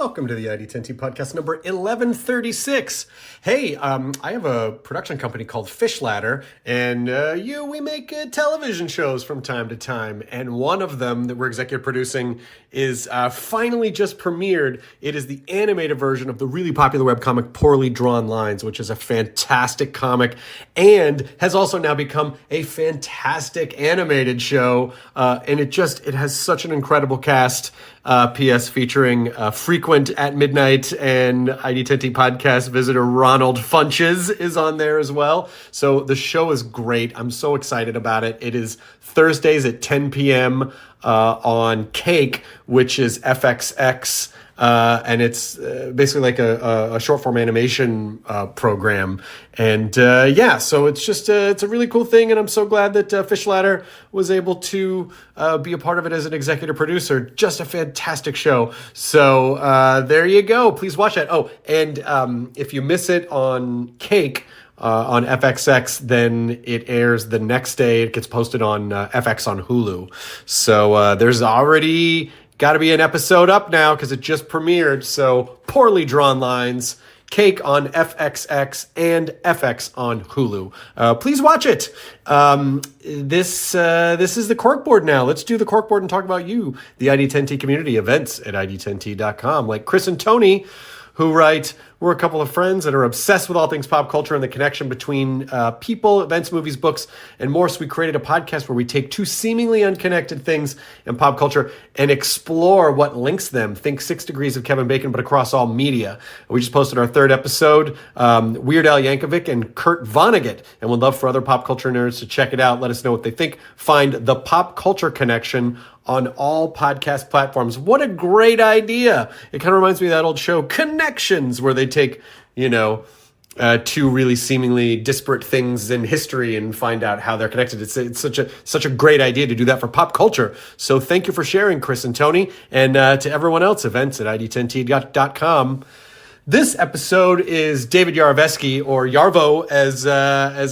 Welcome to the ID10T podcast number 1136. Hey, I have a production company called Fish Ladder, and we make television shows from time to time. And one of them that we're executive producing is finally just premiered. It is the animated version of the really popular webcomic Poorly Drawn Lines, which is a fantastic comic and has also now become a fantastic animated show. And it has such an incredible cast. P.S. featuring frequent At Midnight and ID10T podcast visitor Ronald Funches is on there as well. So the show is great. I'm so excited about it. It is Thursdays at 10 p.m. On Cake, which is FXX. And it's basically like a short form animation program. And so it's a really cool thing. And I'm so glad that Fish Ladder was able to be a part of it as an executive producer. Just a fantastic show. So there you go. Please watch that. Oh, and if you miss it on Cake, on FXX, then it airs the next day. It gets posted on FX on Hulu. So there's already got to be an episode up now because it just premiered. So Poorly Drawn Lines, Cake on FXX and FX on Hulu. Please watch it. This is the corkboard now. Let's do the corkboard and talk about you, the ID10T community, events at ID10T.com. Like Chris and Tony, who write, we're a couple of friends that are obsessed with all things pop culture and the connection between people, events, movies, books, and more. So we created a podcast where we take two seemingly unconnected things in pop culture and explore what links them. Think 6 Degrees of Kevin Bacon, but across all media. We just posted our third episode, Weird Al Yankovic and Kurt Vonnegut. And we'd love for other pop culture nerds to check it out. Let us know what they think. Find The Pop Culture Connection on all podcast platforms. What a great idea. It kind of reminds me of that old show, Connections, where they take, two really seemingly disparate things in history and find out how they're connected. It's such a great idea to do that for pop culture. So thank you for sharing, Chris and Tony, and to everyone else, events at ID10T.com. This episode is David Yarovesky, or Yarvo, as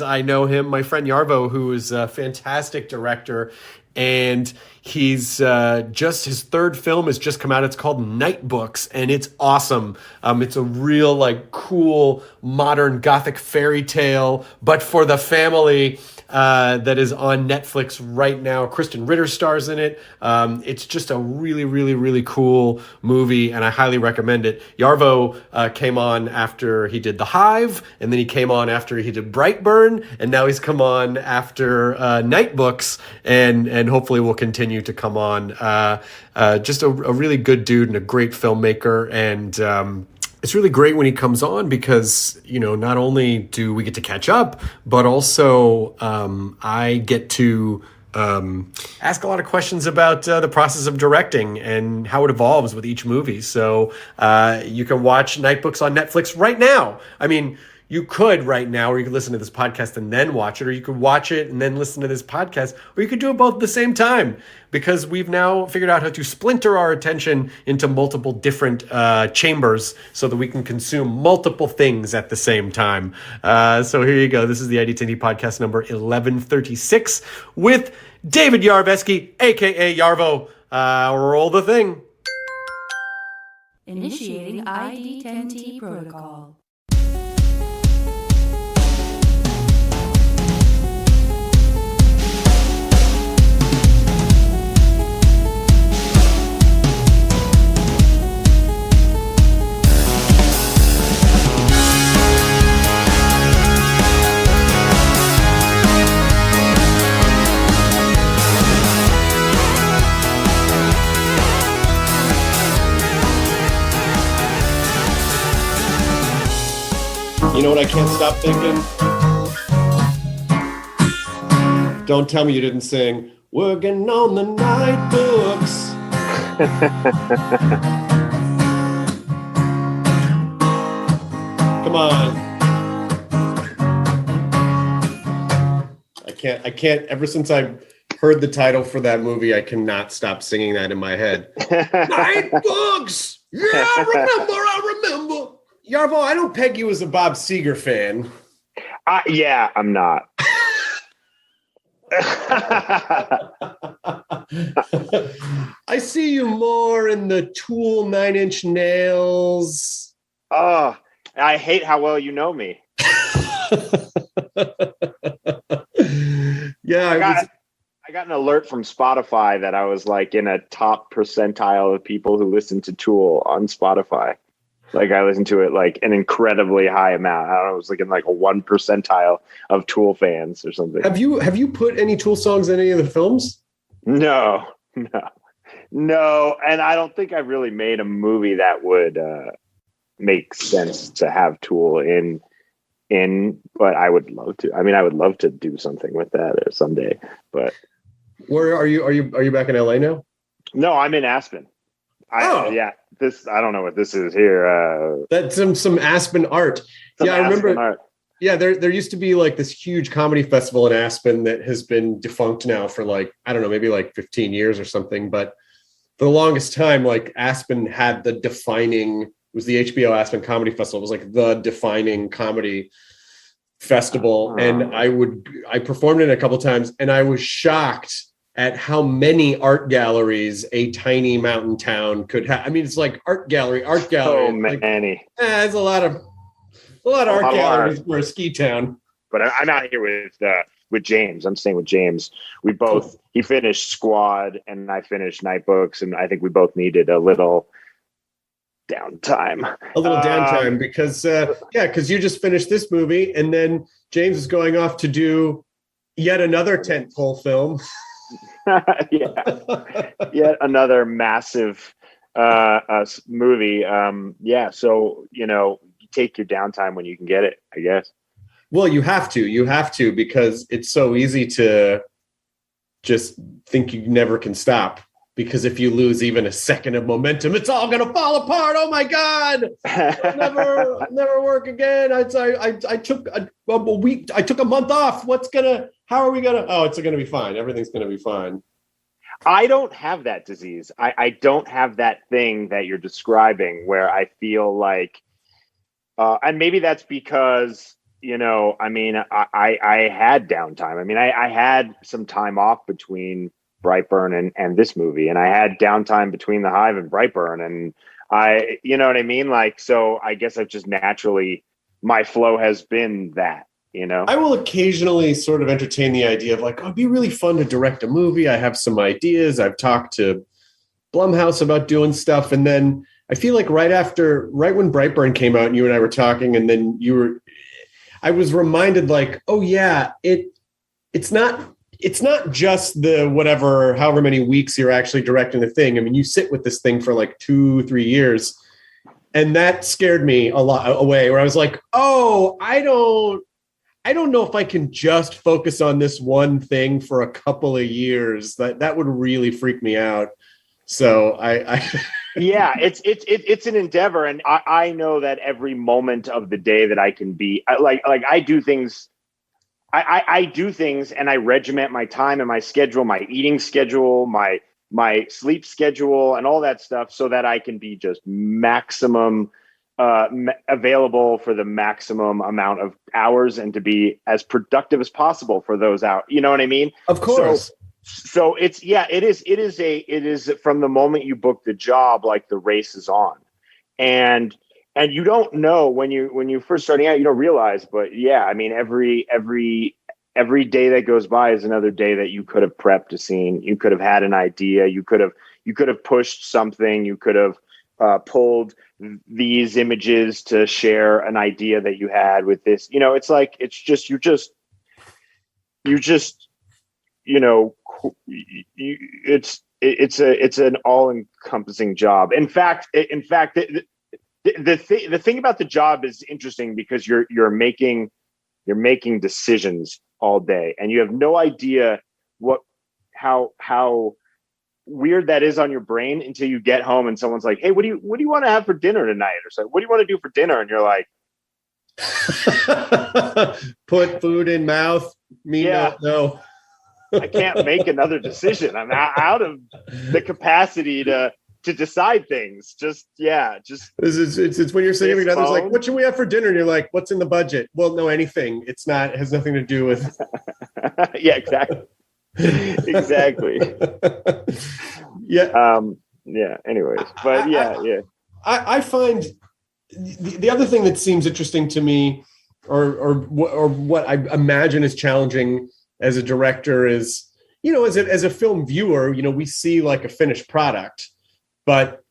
I know him, my friend Yarvo, who is a fantastic director. And he's his third film has just come out. It's called Nightbooks, and it's awesome. It's a real, cool, modern gothic fairy tale, but for the family, that is on Netflix right now. Kristen Ritter stars in it. It's just a really, really, really cool movie, and I highly recommend it. Yarvo came on after he did The Hive, and then he came on after he did Brightburn, and now he's come on after Nightbooks, and hopefully will continue to come on. Just a really good dude and a great filmmaker, and it's really great when he comes on because, not only do we get to catch up, but also I get to ask a lot of questions about the process of directing and how it evolves with each movie. So you can watch Nightbooks on Netflix right now. I mean, you could right now, or you could listen to this podcast and then watch it, or you could watch it and then listen to this podcast, or you could do it both at the same time, because we've now figured out how to splinter our attention into multiple different chambers so that we can consume multiple things at the same time. So here you go. This is the ID10T podcast number 1136 with David Yarovesky, a.k.a. Yarvo. Roll the thing. Initiating ID10T protocol. You know what I can't stop thinking? Don't tell me you didn't sing, working on the night books. Come on. I can't, ever since I heard the title for that movie, I cannot stop singing that in my head. Night books! Yeah, I remember. Yarvo, I don't peg you as a Bob Seger fan. Yeah, I'm not. I see you more in the Tool 9-Inch Nails. Oh, I hate how well you know me. Yeah, I got an alert from Spotify that I was like in a top percentile of people who listen to Tool on Spotify. Like I listened to it like an incredibly high amount. I don't know, it was like in like a 1 percentile of Tool fans or something. Have you put any Tool songs in any of the films? No. And I don't think I've really made a movie that would make sense to have Tool in, but I would love to. I mean, I would love to do something with that someday. But where are you back in LA now? No, I'm in Aspen. I don't know what this is here. That's some Aspen art. I remember. Art. Yeah, there used to be like this huge comedy festival in Aspen that has been defunct now for like, I don't know, maybe like 15 years or something. But for the longest time, like Aspen had it was the HBO Aspen Comedy Festival. It was like the defining comedy festival. And I performed in it a couple of times, and I was shocked at how many art galleries a tiny mountain town could have. I mean, it's like art gallery. So many. Like, there's a lot of art galleries for a ski town. But I'm out here with James. I'm staying with James. He finished Squad and I finished Nightbooks, and I think we both needed a little downtime. Because you just finished this movie, and then James is going off to do yet another tentpole film. Yet another massive movie. So you take your downtime when you can get it, I guess. Well, you have to because it's so easy to just think you never can stop, because if you lose even a second of momentum, it's all going to fall apart. Oh my God. It'll never work again. I took a week. I took a month off. How are we going to? Oh, it's going to be fine. Everything's going to be fine. I don't have that disease. I don't have that thing that you're describing where I feel like, and maybe that's because, I had downtime. I mean, I had some time off between Brightburn and this movie, and I had downtime between the Hive and Brightburn, and you know what I mean? Like, so I guess I've just naturally, my flow has been that. I will occasionally sort of entertain the idea of like, it'd be really fun to direct a movie. I have some ideas. I've talked to Blumhouse about doing stuff. And then I feel like right when Brightburn came out and you and I were talking, and then I was reminded like, oh yeah, it's not just the however many weeks you're actually directing the thing. I mean, you sit with this thing for like 2-3 years, and that scared me a lot away, where I was like, oh, I don't know if I can just focus on this one thing for a couple of years. That would really freak me out. So yeah, it's an endeavor, and I know that every moment of the day that I can be I do things. I do things, and I regiment my time and my schedule, my eating schedule, my sleep schedule, and all that stuff, so that I can be just maximum available for the maximum amount of hours and to be as productive as possible for those hours. You know what I mean? Of course. So it is from the moment you book the job, like the race is on, and you don't know when you first starting out, you don't realize, but yeah, I mean, every day that goes by is another day that you could have prepped a scene. You could have had an idea. You could have pushed something. You could have pulled these images to share an idea that you had with this. It's like, it's an all-encompassing job. In fact, the thing about the job is interesting because you're making decisions all day, and you have no idea how weird that is on your brain until you get home and someone's like, hey, what do you want to have for dinner tonight? Or so, what do you want to do for dinner? And you're like, put food in mouth. No. I can't make another decision. I'm out of the capacity to decide things. It's when you're sitting together, it's like, what should we have for dinner? And you're like, what's in the budget? Well, no, anything. It has nothing to do with. Yeah, exactly. Exactly. Yeah. Yeah. Anyways, but yeah. I find the other thing that seems interesting to me, or what I imagine is challenging as a director is, as a film viewer, we see like a finished product, but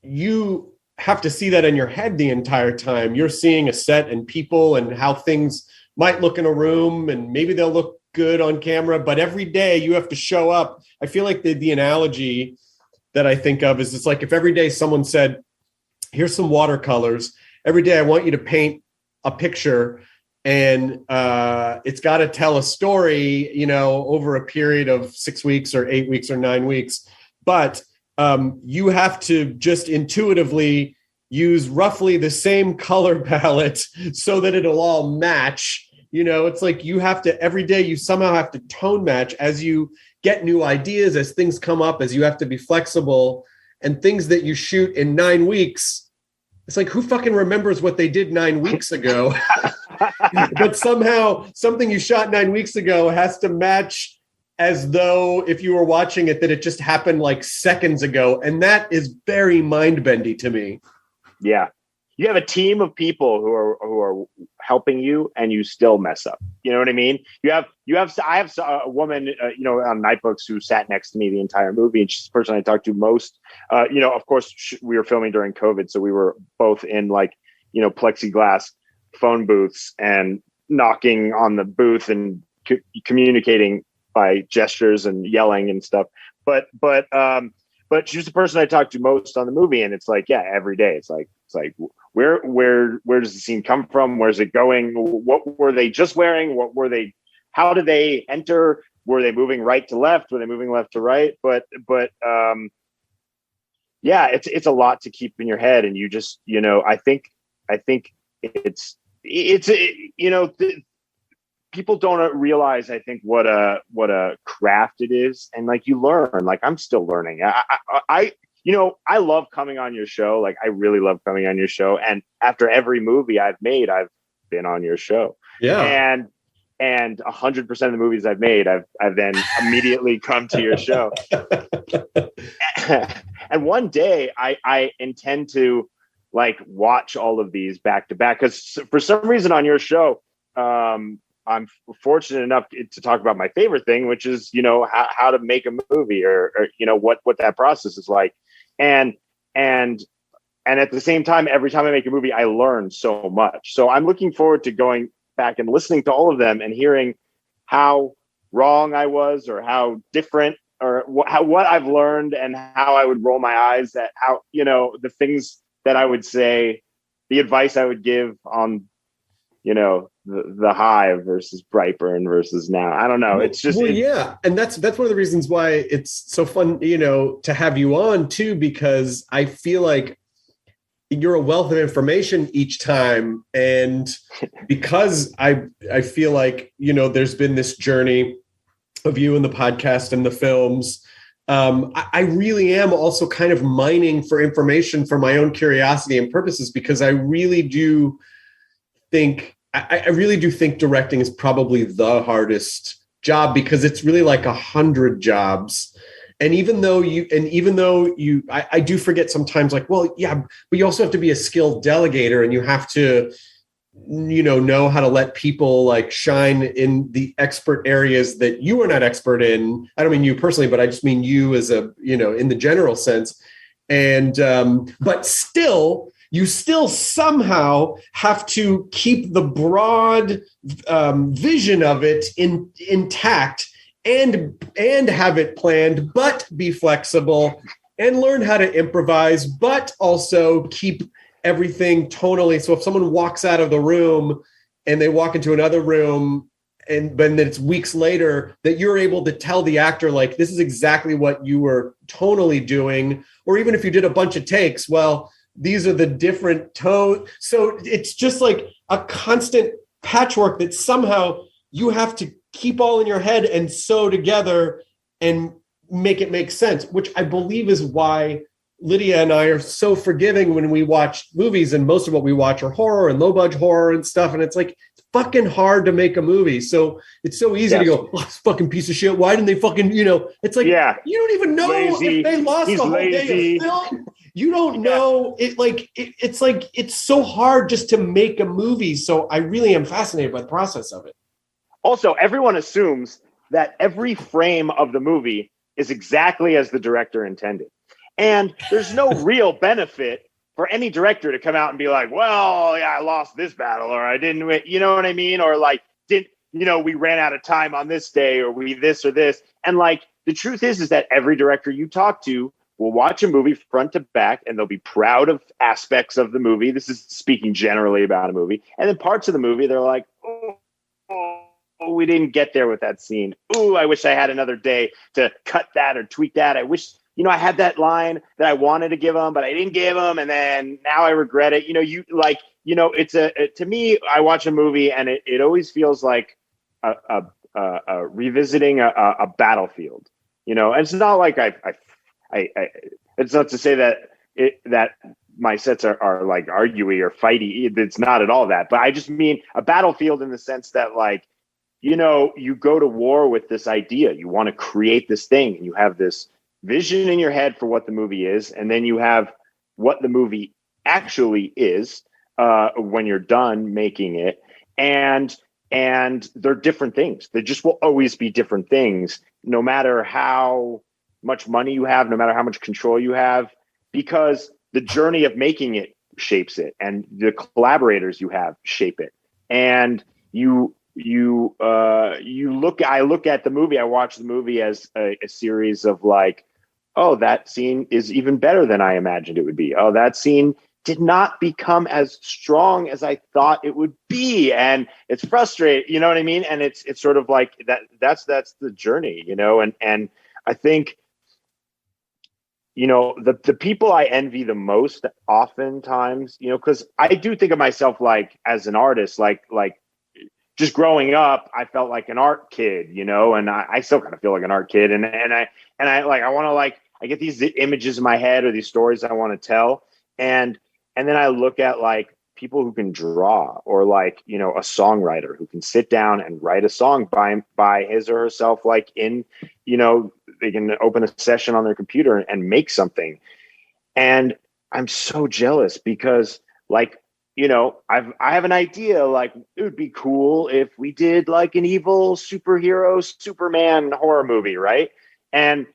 you have to see that in your head the entire time. You're seeing a set and people and how things might look in a room, and maybe they'll look good on camera, but every day you have to show up. I feel like the analogy that I think of is, it's like if every day someone said, here's some watercolors. Every day I want you to paint a picture, and it's got to tell a story, over a period of 6 weeks or 8 weeks or 9 weeks. But you have to just intuitively use roughly the same color palette so that it'll all match. It's like you have to, every day you somehow have to tone match as you get new ideas, as things come up, as you have to be flexible, and things that you shoot in 9 weeks. It's like, who fucking remembers what they did 9 weeks ago? But somehow something you shot 9 weeks ago has to match as though if you were watching it, that it just happened like seconds ago. And that is very mind-bendy to me. Yeah. You have a team of people who are helping you, and you still mess up. You know what I mean? I have a woman, on Nightbooks, who sat next to me the entire movie, and she's the person I talked to most. Of course, we were filming during COVID, so we were both in plexiglass phone booths and knocking on the booth and communicating by gestures and yelling and stuff. But she's the person I talked to most on the movie, and it's like, yeah, every day it's like where does the scene come from? Where's it going? What were they just wearing? How did they enter? Were they moving right to left? Were they moving left to right? But yeah, it's a lot to keep in your head, and you just, I think it's people don't realize, I think, what a craft it is, and you learn. I'm still learning. I love coming on your show. I really love coming on your show. And after every movie I've made, I've been on your show. Yeah. And 100% of the movies I've made, I've then immediately come to your show. And one day I intend to watch all of these back to back, because for some reason on your show, I'm fortunate enough to talk about my favorite thing, which is, how to make a movie, or what that process is like. And at the same time, every time I make a movie, I learn so much. So I'm looking forward to going back and listening to all of them and hearing how wrong I was, or how different, or what I've learned, and how I would roll my eyes at how, the things that I would say, the advice I would give on, the Hive versus Brightburn versus now. I don't know. It's just, yeah. And that's one of the reasons why it's so fun, to have you on too, because I feel like you're a wealth of information each time. And because I feel like, there's been this journey of you and the podcast and the films. I really am also kind of mining for information for my own curiosity and purposes, because I really do think directing is probably the hardest job, because it's really like 100 jobs. And even though I do forget sometimes, well, yeah, but you also have to be a skilled delegator, and you have to, know how to let people shine in the expert areas that you are not expert in. I don't mean you personally, but I just mean you as a, in the general sense. And, but still, you still somehow have to keep the broad vision of it intact, and have it planned, but be flexible and learn how to improvise, but also keep everything tonally. So if someone walks out of the room and they walk into another room, and then it's weeks later, that you're able to tell the actor, this is exactly what you were tonally doing. Or even if you did a bunch of takes, well, these are the different tones. So it's just a constant patchwork that somehow you have to keep all in your head and sew together and make it make sense, which I believe is why Lydia and I are so forgiving when we watch movies, and most of what we watch are horror and low budget horror and stuff. And it's fucking hard to make a movie. So it's so easy to go, this fucking piece of shit. Why didn't they fucking, it's like, you don't even know lazy. if they lost He's a whole lazy. day of film. You don't know it's so hard just to make a movie. So I really am fascinated by the process of it. Also, everyone assumes that every frame of the movie is exactly as the director intended. And there's no real benefit for any director to come out and be like, well, yeah, I lost this battle, or I didn't, you know what I mean? Or like, we ran out of time on this day, or we this or this. And like, the truth is that every director you talk to will watch a movie front to back, and they'll be proud of aspects of the movie. This is speaking generally about a movie. And then parts of the movie, they're like, oh, we didn't get there with that scene. Ooh, I wish I had another day to cut that or tweak that. I wish, I had that line that I wanted to give them, but I didn't give them. And then now I regret it. To me, I watch a movie and it always feels like revisiting a battlefield, and it's not like it's not to say that my sets are like arguey or fighty. It's not at all that, but I just mean a battlefield in the sense that like, you go to war with this idea. You want to create this thing, and you have this vision in your head for what the movie is, and then you have what the movie actually is when you're done making it, and they're different things. They just will always be different things, no matter how much money you have, no matter how much control you have, because the journey of making it shapes it, and the collaborators you have shape it. And I look at the movie, I watch the movie as a series of like, oh, that scene is even better than I imagined it would be. Oh, that scene did not become as strong as I thought it would be. And it's frustrating, you know what I mean? And it's sort of like that's the journey, and I think, the people I envy the most oftentimes, because I do think of myself like as an artist, like just growing up, I felt like an art kid, and I still kind of feel like an art kid. And I want to I get these images in my head or these stories I want to tell. And then I look at like people who can draw, or like, a songwriter who can sit down and write a song by his or herself, like in, they can open a session on their computer and make something. And I'm so jealous because like, I have an idea, like it would be cool if we did like an evil superhero Superman horror movie, right? And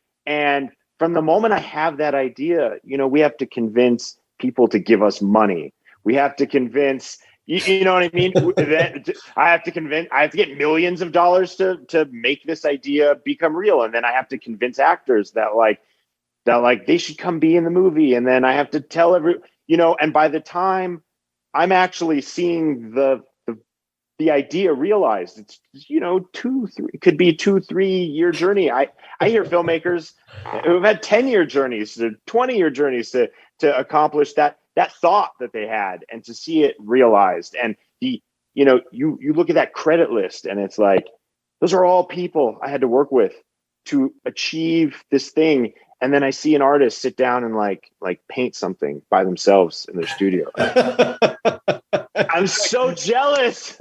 from the moment I have that idea, we have to convince people to give us money. We have to convince, you know what I mean? I have to get millions of dollars to make this idea become real. And then I have to convince actors that they should come be in the movie. And then I have to tell and by the time I'm actually seeing the idea realized, it's 2-3 could be 2-3 year journey. I hear filmmakers who've had 10-year journeys, 20-year journeys to accomplish that thought that they had and to see it realized. And you look at that credit list and it's like, those are all people I had to work with to achieve this thing. And then I see an artist sit down and like paint something by themselves in their studio. I'm so jealous.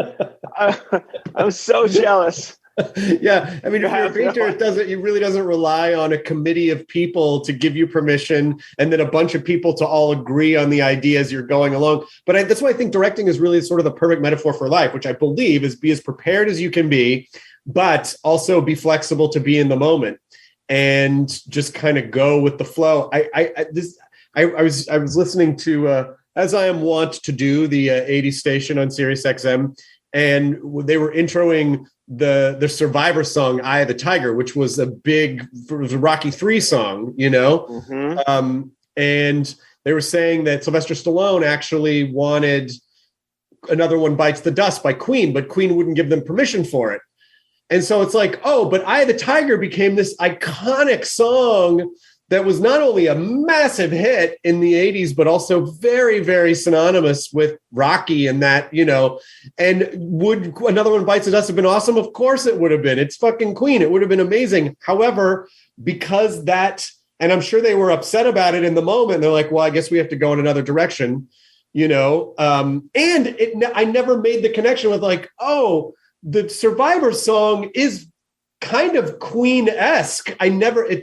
I'm so jealous. Yeah, I mean, if you're a painter, it really doesn't rely on a committee of people to give you permission and then a bunch of people to all agree on the idea as you're going along. But that's why I think directing is really sort of the perfect metaphor for life, which I believe is be as prepared as you can be, but also be flexible to be in the moment and just kind of go with the flow. I was listening to, as I am wont to do, the 80s station on Sirius XM, and they were introing the Survivor song, Eye of the Tiger, which was a Rocky III song, Mm-hmm. And they were saying that Sylvester Stallone actually wanted Another One Bites the Dust by Queen, but Queen wouldn't give them permission for it. And so it's like, oh, but Eye of the Tiger became this iconic song that was not only a massive hit in the 80s, but also very, very synonymous with Rocky and that, and would Another One Bites the Dust have been awesome? Of course it would have been. It's fucking Queen. It would have been amazing. However, because and I'm sure they were upset about it in the moment, they're like, well, I guess we have to go in another direction. I never made the connection with like, oh, the Survivor song is kind of Queen-esque. I think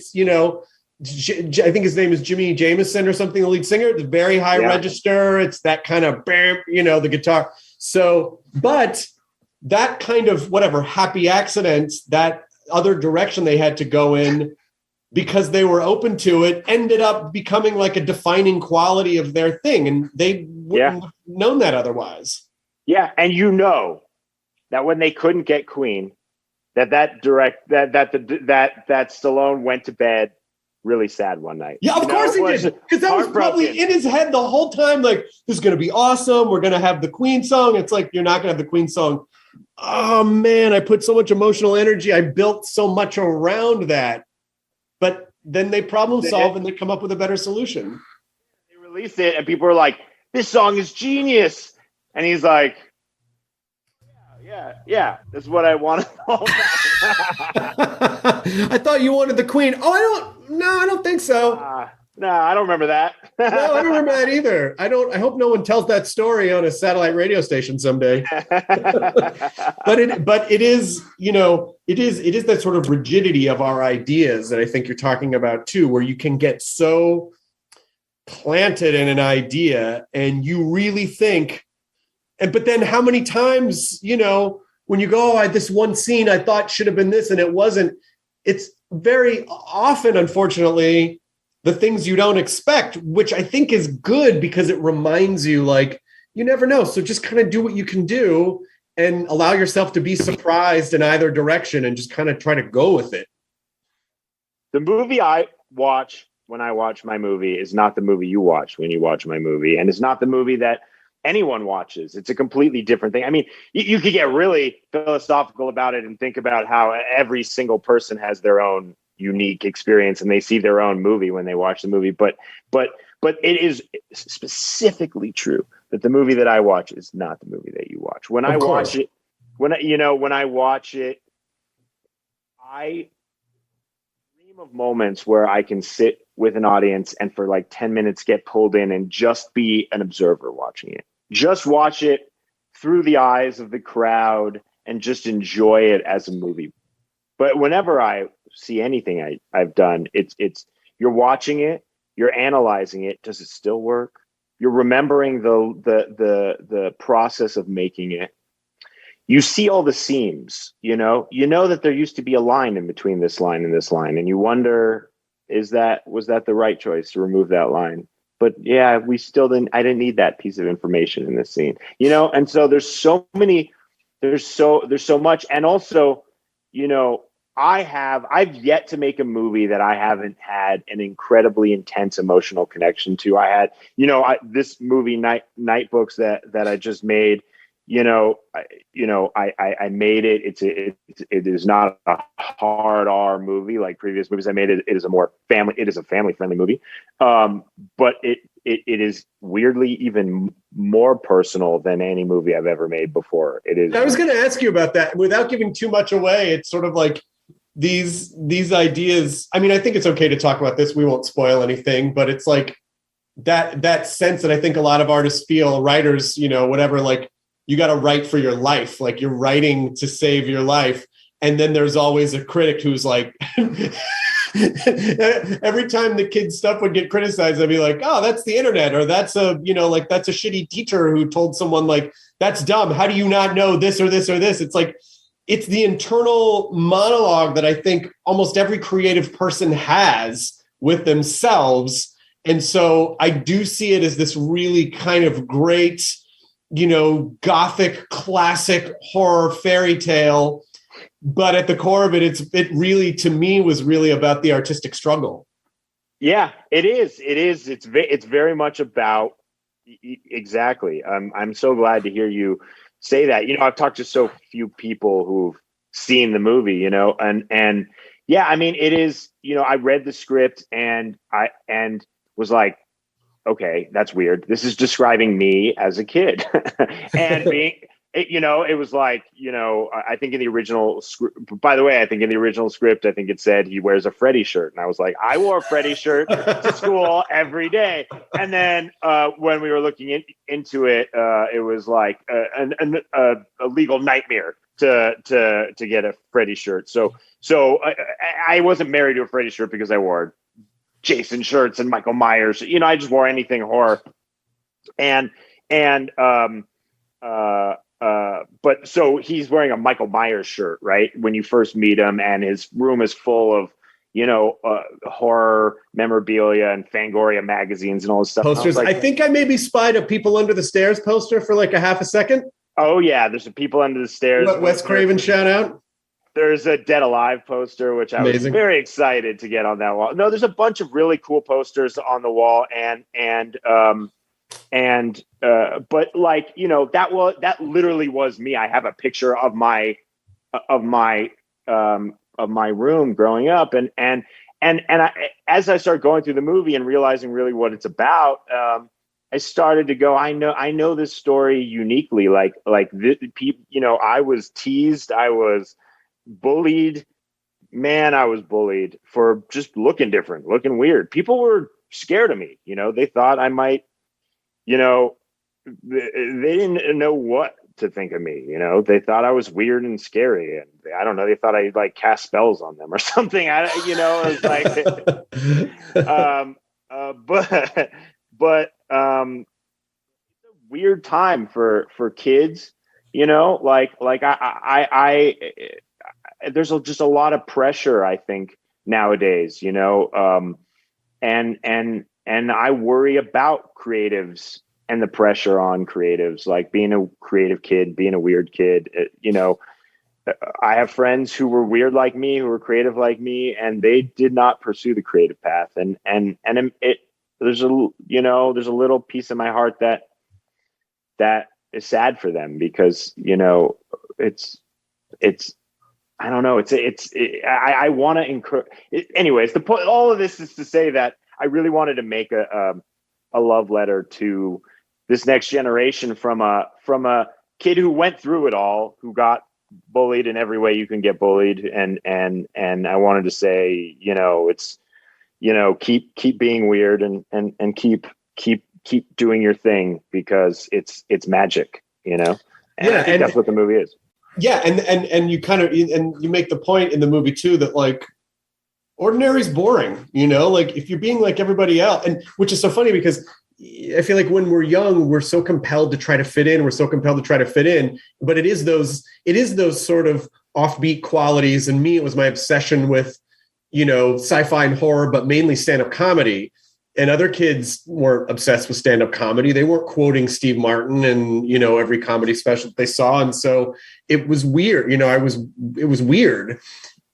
his name is Jimmy Jameson or something, the lead singer. It's very high register. It's that kind of bam, the guitar. So, but that kind of whatever happy accidents, that other direction they had to go in because they were open to it, ended up becoming like a defining quality of their thing. And they wouldn't have known that otherwise. Yeah. And that when they couldn't get Queen, that Stallone went to bed really sad one night. Yeah, of course he did. Because that was probably in his head the whole time. Like, this is going to be awesome. We're going to have the Queen song. It's like, you're not going to have the Queen song. Oh man, I put so much emotional energy. I built so much around that. But then they problem solve and they come up with a better solution. They released it and people were like, this song is genius. And he's like, yeah, that's what I wanted. I thought you wanted the Queen. Oh, I don't think so. No, I don't remember that. No, I don't remember that either. I hope no one tells that story on a satellite radio station someday. But it is that sort of rigidity of our ideas that I think you're talking about too, where you can get so planted in an idea and you really think, but then how many times, when you go, oh, this one scene I thought should have been this and it wasn't. It's very often, unfortunately, the things you don't expect, which I think is good because it reminds you, like, you never know. So just kind of do what you can do and allow yourself to be surprised in either direction and just kind of try to go with it. The movie I watch when I watch my movie is not the movie you watch when you watch my movie. And it's not the movie that anyone watches. It's a completely different thing. I mean, you could get really philosophical about it and think about how every single person has their own unique experience and they see their own movie when they watch the movie. But it is specifically true that the movie that I watch is not the movie that you watch. When I watch it, I dream of moments where I can sit with an audience and for like 10 minutes get pulled in and just be an observer watching it. Just watch it through the eyes of the crowd and just enjoy it as a movie. But whenever I see anything I've done, it's you're watching it, you're analyzing it. Does it still work? You're remembering the process of making it. You see all the seams, you know that there used to be a line in between this line and this line, and you wonder, was that the right choice to remove that line? But yeah, I didn't need that piece of information in this scene, and so there's so much. And also, I've yet to make a movie that I haven't had an incredibly intense emotional connection to. I had, this movie Nightbooks that I just made, I made it. It is not a hard R movie like previous movies I made. It is a family friendly movie. But it is weirdly even more personal than any movie I've ever made before. It is. I was going to ask you about that without giving too much away. It's sort of like these ideas. I mean, I think it's okay to talk about this. We won't spoil anything, but it's like that sense that I think a lot of artists feel, writers, whatever, like, you got to write for your life. Like, you're writing to save your life. And then there's always a critic who's like, every time the kid's stuff would get criticized, I'd be like, oh, that's the internet. Or that's that's a shitty teacher who told someone, like, that's dumb. How do you not know this or this or this? It's like, it's the internal monologue that I think almost every creative person has with themselves. And so I do see it as this really kind of great, Gothic classic horror fairy tale, but at the core of it, it really, to me, was really about the artistic struggle. Yeah, it is. It's very much about exactly. I'm so glad to hear you say that. I've talked to so few people who've seen the movie, and yeah, I mean, it is. I read the script and was like, okay, that's weird. This is describing me as a kid and it was like, I think in the original script, by the way, I think in the original script, I think it said he wears a Freddy shirt. And I was like, I wore a Freddy shirt to school every day. And then when we were looking into it, it was like a legal nightmare to get a Freddy shirt. So I wasn't married to a Freddy shirt because I wore Jason shirts and Michael Myers. I just wore anything horror. But so he's wearing a Michael Myers shirt, right? When you first meet him, and his room is full of, horror memorabilia and Fangoria magazines and all this stuff. Posters. I think I maybe spied a People Under the Stairs poster for like a half a second. Oh yeah, there's a People Under the Stairs. Wes Craven shout out. There's a Dead Alive poster, which I was very excited to get on that wall. No, there's a bunch of really cool posters on the wall, but like, that literally was me. I have a picture of my room growing up, and I, as I started going through the movie and realizing really what it's about, I started to go, I know this story uniquely. Like I was teased, I was bullied. Man, I was bullied for just looking different, looking weird. People were scared of me. They thought I might, they didn't know what to think of me. They thought I was weird and scary. And I don't know, they thought I like cast spells on them or something. It was like, but it's a weird time for kids, I there's just a lot of pressure, I think, nowadays, and I worry about creatives and the pressure on creatives, like being a creative kid, being a weird kid. I have friends who were weird like me, who were creative like me, and they did not pursue the creative path. And there's a little piece of my heart that is sad for them, because it's I don't know. I want to encourage. Anyways, the point. All of this is to say that I really wanted to make a love letter to this next generation from a kid who went through it all, who got bullied in every way you can get bullied, and I wanted to say, it's keep being weird and keep doing your thing, because it's magic, and I think that's what the movie is. Yeah, and you kind of, and you make the point in the movie too that like ordinary's boring, like if you're being like everybody else, and which is so funny because I feel like when we're young, we're so compelled to try to fit in. But it is those sort of offbeat qualities. And me, it was my obsession with, sci-fi and horror, but mainly stand-up comedy. And other kids weren't obsessed with stand-up comedy. They weren't quoting Steve Martin and, every comedy special that they saw. And so it was weird. It was weird.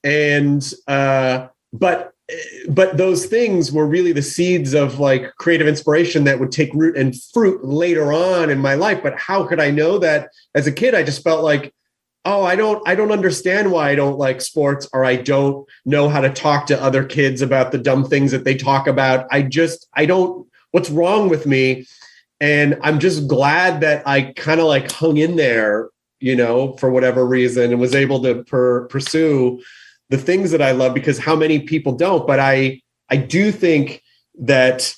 And, but those things were really the seeds of like creative inspiration that would take root and fruit later on in my life. But how could I know that as a kid? I just felt like, oh, I don't understand why I don't like sports, or I don't know how to talk to other kids about the dumb things that they talk about. I don't, what's wrong with me? And I'm just glad that I kind of like hung in there, for whatever reason, and was able to pursue the things that I love, because how many people don't? But I do think that,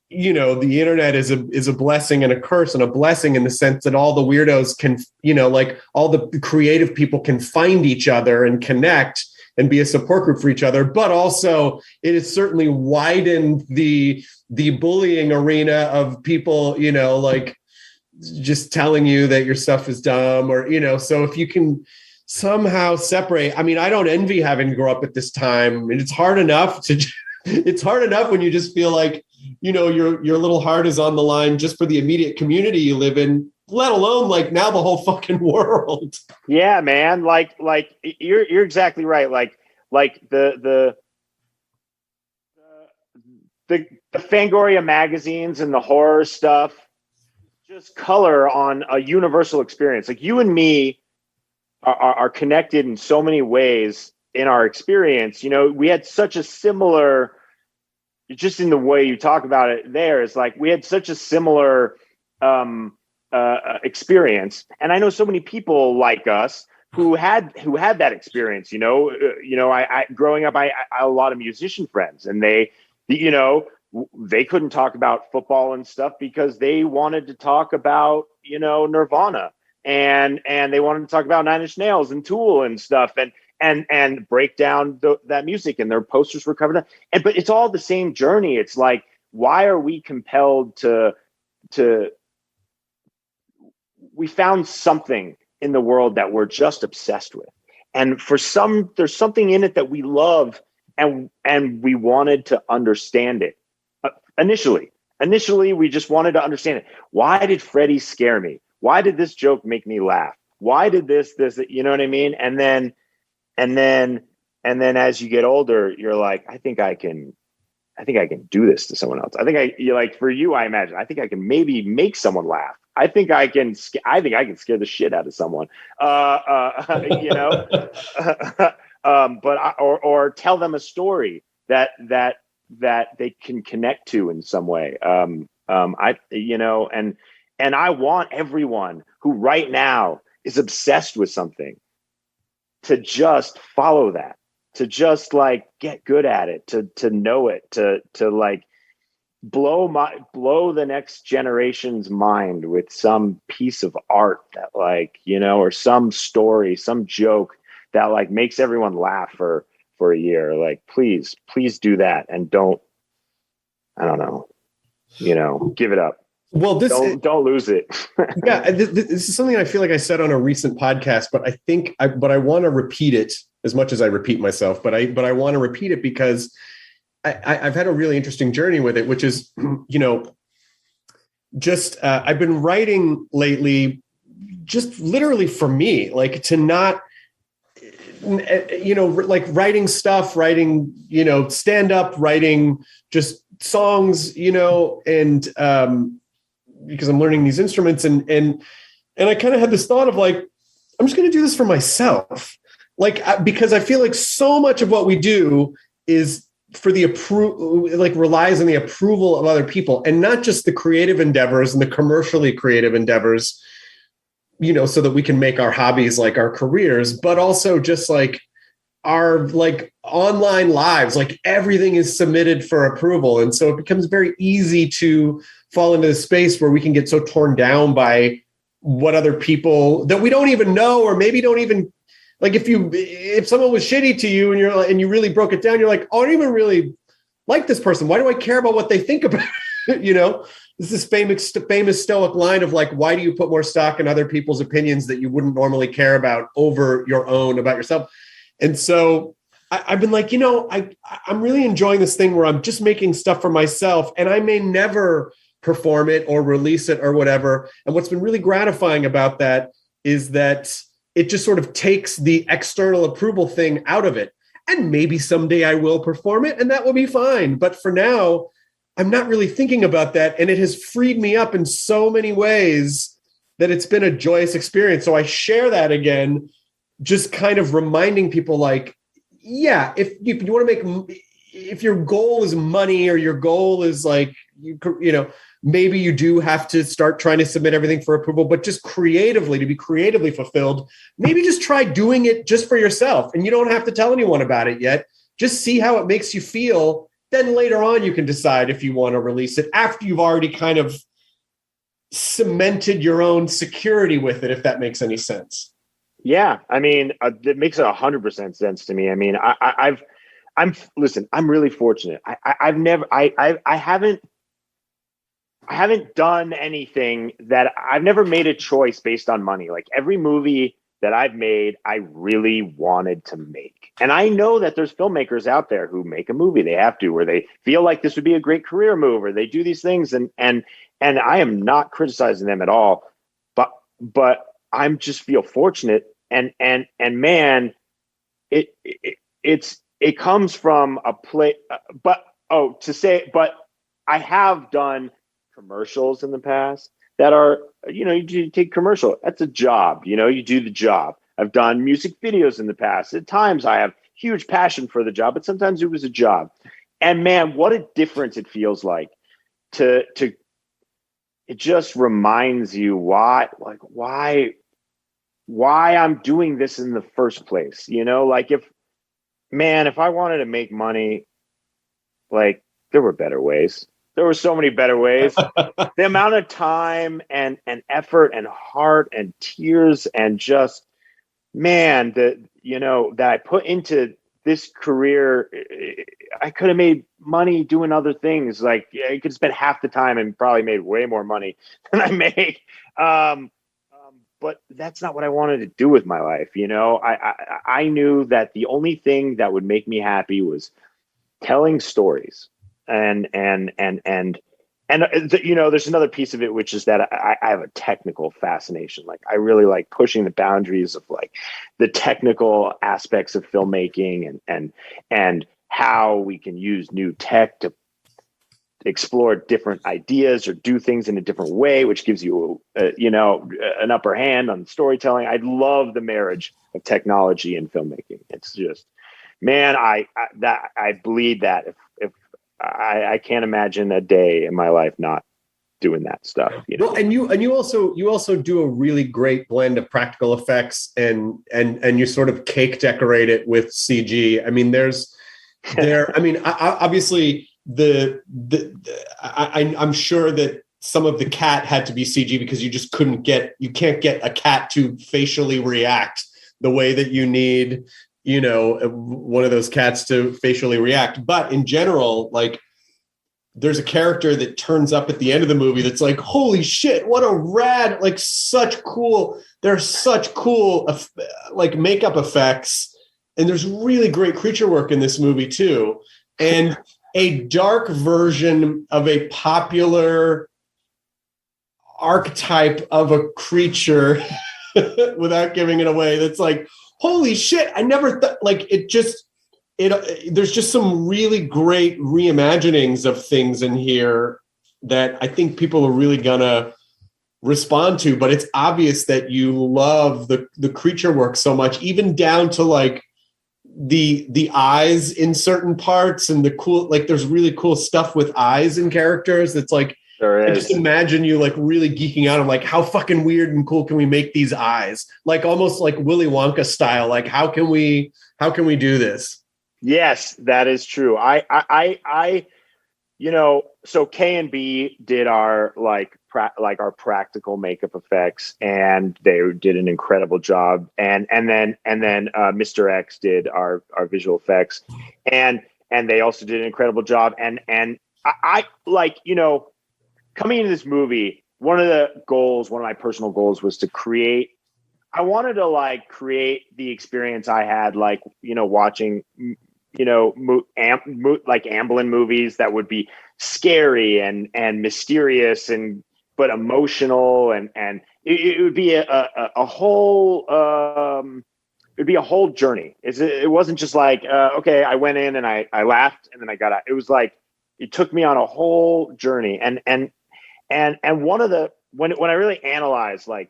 the internet is a blessing and a curse. And a blessing in the sense that all the weirdos can, like all the creative people can find each other and connect and be a support group for each other. But also it has certainly widened the bullying arena of people, like just telling you that your stuff is dumb, or, so if you can somehow separate. I mean, I don't envy having to grow up at this time. I mean, it's hard enough when you just feel like, your little heart is on the line just for the immediate community you live in, let alone like now the whole fucking world. Yeah, man. Like you're exactly right. Like the Fangoria magazines and the horror stuff just color on a universal experience. Like you and me are connected in so many ways in our experience. We had such a similar, just in the way you talk about it there, it's like we had such a similar experience. And I know so many people like us who had that experience. I growing up, I a lot of musician friends, and they couldn't talk about football and stuff because they wanted to talk about Nirvana, and they wanted to talk about Nine Inch Nails and Tool and stuff, and break down that music, and their posters were covered up. But it's all the same journey. It's like, why are we compelled to we found something in the world that we're just obsessed with, and there's something in it that we love, and we wanted to understand it. Initially we just wanted to understand it. Why did Freddie scare me? Why did this joke make me laugh? Why did this you know what I mean? And then as you get older, you're like, I think I can do this to someone else. You're like, for you, I imagine, I think I can maybe make someone laugh. I think I can scare the shit out of someone. Or tell them a story that they can connect to in some way. And I want everyone who right now is obsessed with something to just follow that, to just like get good at it, to know it, to like blow the next generation's mind with some piece of art that or some story, some joke that like makes everyone laugh for a year. Like, please do that, and don't give it up. Well, don't lose it. Yeah, this is something I feel like I said on a recent podcast, but I want to repeat it as much as I repeat myself. But I want to repeat it because I've had a really interesting journey with it, which is, I've been writing lately, just literally for me, like to not, like writing stuff, writing, stand up, writing just songs, and because I'm learning these instruments, and I kind of had this thought of like, I'm just going to do this for myself, because I feel like so much of what we do is for the relies on the approval of other people, and not just the creative endeavors and the commercially creative endeavors, so that we can make our hobbies like our careers, but also just like our like online lives, like everything is submitted for approval. And so it becomes very easy to fall into the space where we can get so torn down by what other people that we don't even know, or maybe don't even like, if someone was shitty to you and you really broke it down, you're like, oh, I don't even really like this person. Why do I care about what they think about it? This is famous Stoic line of like, why do you put more stock in other people's opinions that you wouldn't normally care about over your own about yourself? And so I've been like, I'm really enjoying this thing where I'm just making stuff for myself, and I may never perform it or release it or whatever. And what's been really gratifying about that is that it just sort of takes the external approval thing out of it. And maybe someday I will perform it, and that will be fine. But for now, I'm not really thinking about that. And it has freed me up in so many ways that it's been a joyous experience. So I share that again, just kind of reminding people like, yeah, if you want to if your goal is money, or your goal is like, maybe you do have to start trying to submit everything for approval, but just creatively, to be creatively fulfilled, maybe just try doing it just for yourself. And you don't have to tell anyone about it yet. Just see how it makes you feel. Then later on, you can decide if you want to release it after you've already kind of cemented your own security with it, if that makes any sense. Yeah. I mean, it makes 100% sense to me. I mean, I'm really fortunate. I haven't done anything that I've never made a choice based on money. Like every movie that I've made, I really wanted to make. And I know that there's filmmakers out there who make a movie, they have to, where they feel like this would be a great career move, or they do these things. And I am not criticizing them at all, but I'm just feel fortunate. And man, it comes from a place, but I have done commercials in the past that are, you take commercial, that's a job, you do the job. I've done music videos in the past. At times I have huge passion for the job, but sometimes it was a job. And man, what a difference it feels like to it just reminds you why I'm doing this in the first place. Like if I wanted to make money, like there were better ways. There were so many better ways. The amount of time and effort and heart and tears and just, man, that I put into this career, I could have made money doing other things. Like I could spend half the time and probably made way more money than I make. But that's not what I wanted to do with my life. I knew that the only thing that would make me happy was telling stories. And there's another piece of it, which is that I have a technical fascination. Like I really like pushing the boundaries of like the technical aspects of filmmaking and how we can use new tech to explore different ideas or do things in a different way, which gives you, an upper hand on storytelling. I love the marriage of technology and filmmaking. It's just, man, I bleed that. If I can't imagine a day in my life not doing that stuff. Well, and you also do a really great blend of practical effects and you sort of cake decorate it with CG. I mean, obviously I'm sure that some of the cat had to be CG because you just can't get a cat to facially react the way that you need, one of those cats to facially react. But in general, like there's a character that turns up at the end of the movie that's like, holy shit, what a rad, like there's such cool like makeup effects. And there's really great creature work in this movie too. And a dark version of a popular archetype of a creature without giving it away. That's like, holy shit. I never thought, like, there's just some really great reimaginings of things in here that I think people are really gonna respond to, but it's obvious that you love the creature work so much, even down to like the eyes in certain parts and the cool, like there's really cool stuff with eyes and characters. That's like, I just imagine you like really geeking out on like how fucking weird and cool can we make these eyes? Like almost like Willy Wonka style. Like how can we do this? Yes, that is true. So K&B did our our practical makeup effects, and they did an incredible job. And then Mr. X did our visual effects, and they also did an incredible job. And I coming into this movie, one of my personal goals was to create. I wanted to like create the experience I had, like watching like Amblin movies that would be scary and mysterious but emotional and it would be a whole it'd be a whole journey. It wasn't just like okay, I went in and I laughed and then I got out. It was like it took me on a whole journey and one of the when I really analyzed like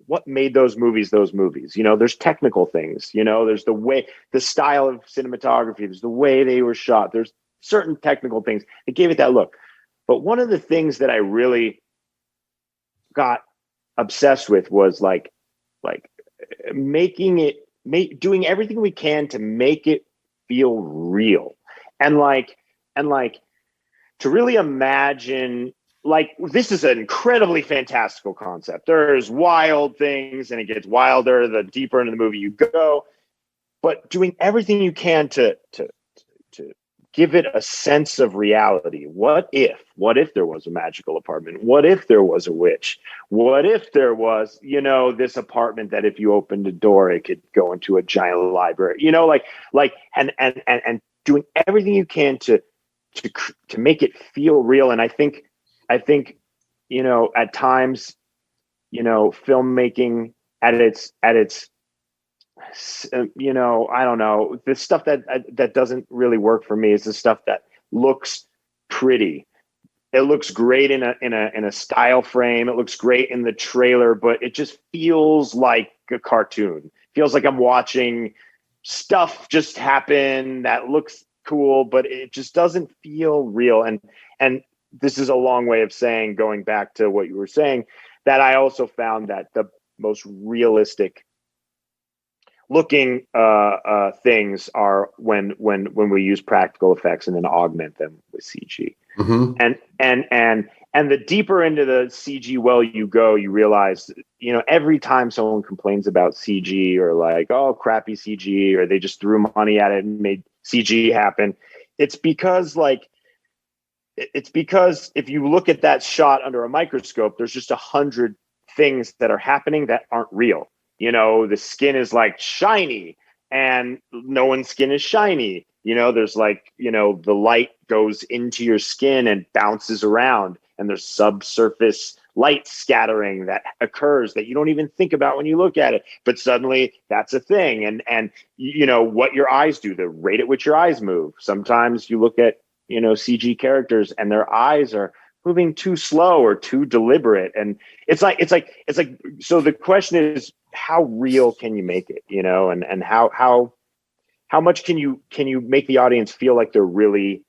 what made those movies, there's technical things, there's the style of cinematography, there's the way they were shot, there's certain technical things that gave it that look. But one of the things that I really got obsessed with was like doing everything we can to make it feel real and to really imagine. Like, this is an incredibly fantastical concept. There's wild things, and it gets wilder the deeper into the movie you go. But doing everything you can to give it a sense of reality. What if there was a magical apartment? What if there was a witch? What if there was, this apartment that if you opened a door, it could go into a giant library? And doing everything you can to make it feel real. And I think, at times, filmmaking at its, I don't know, the stuff that doesn't really work for me is the stuff that looks pretty. It looks great in a style frame. It looks great in the trailer, but it just feels like a cartoon. Feels like I'm watching stuff just happen that looks cool, but it just doesn't feel real. And this is a long way of saying, going back to what you were saying, that I also found that the most realistic looking things are when we use practical effects and then augment them with CG. And the deeper into the CG well you go, you realize, every time someone complains about CG or like, oh, crappy CG, or they just threw money at it and made CG happen, it's because if you look at that shot under a microscope, there's just 100 things that are happening that aren't real. The skin is like shiny and no one's skin is shiny. There's like, the light goes into your skin and bounces around, and there's subsurface light scattering that occurs that you don't even think about when you look at it. But suddenly that's a thing. And what your eyes do, the rate at which your eyes move. Sometimes you look at, CG characters and their eyes are moving too slow or too deliberate. And it's like, so the question is, how real can you make it, and how much can you make the audience feel like they're really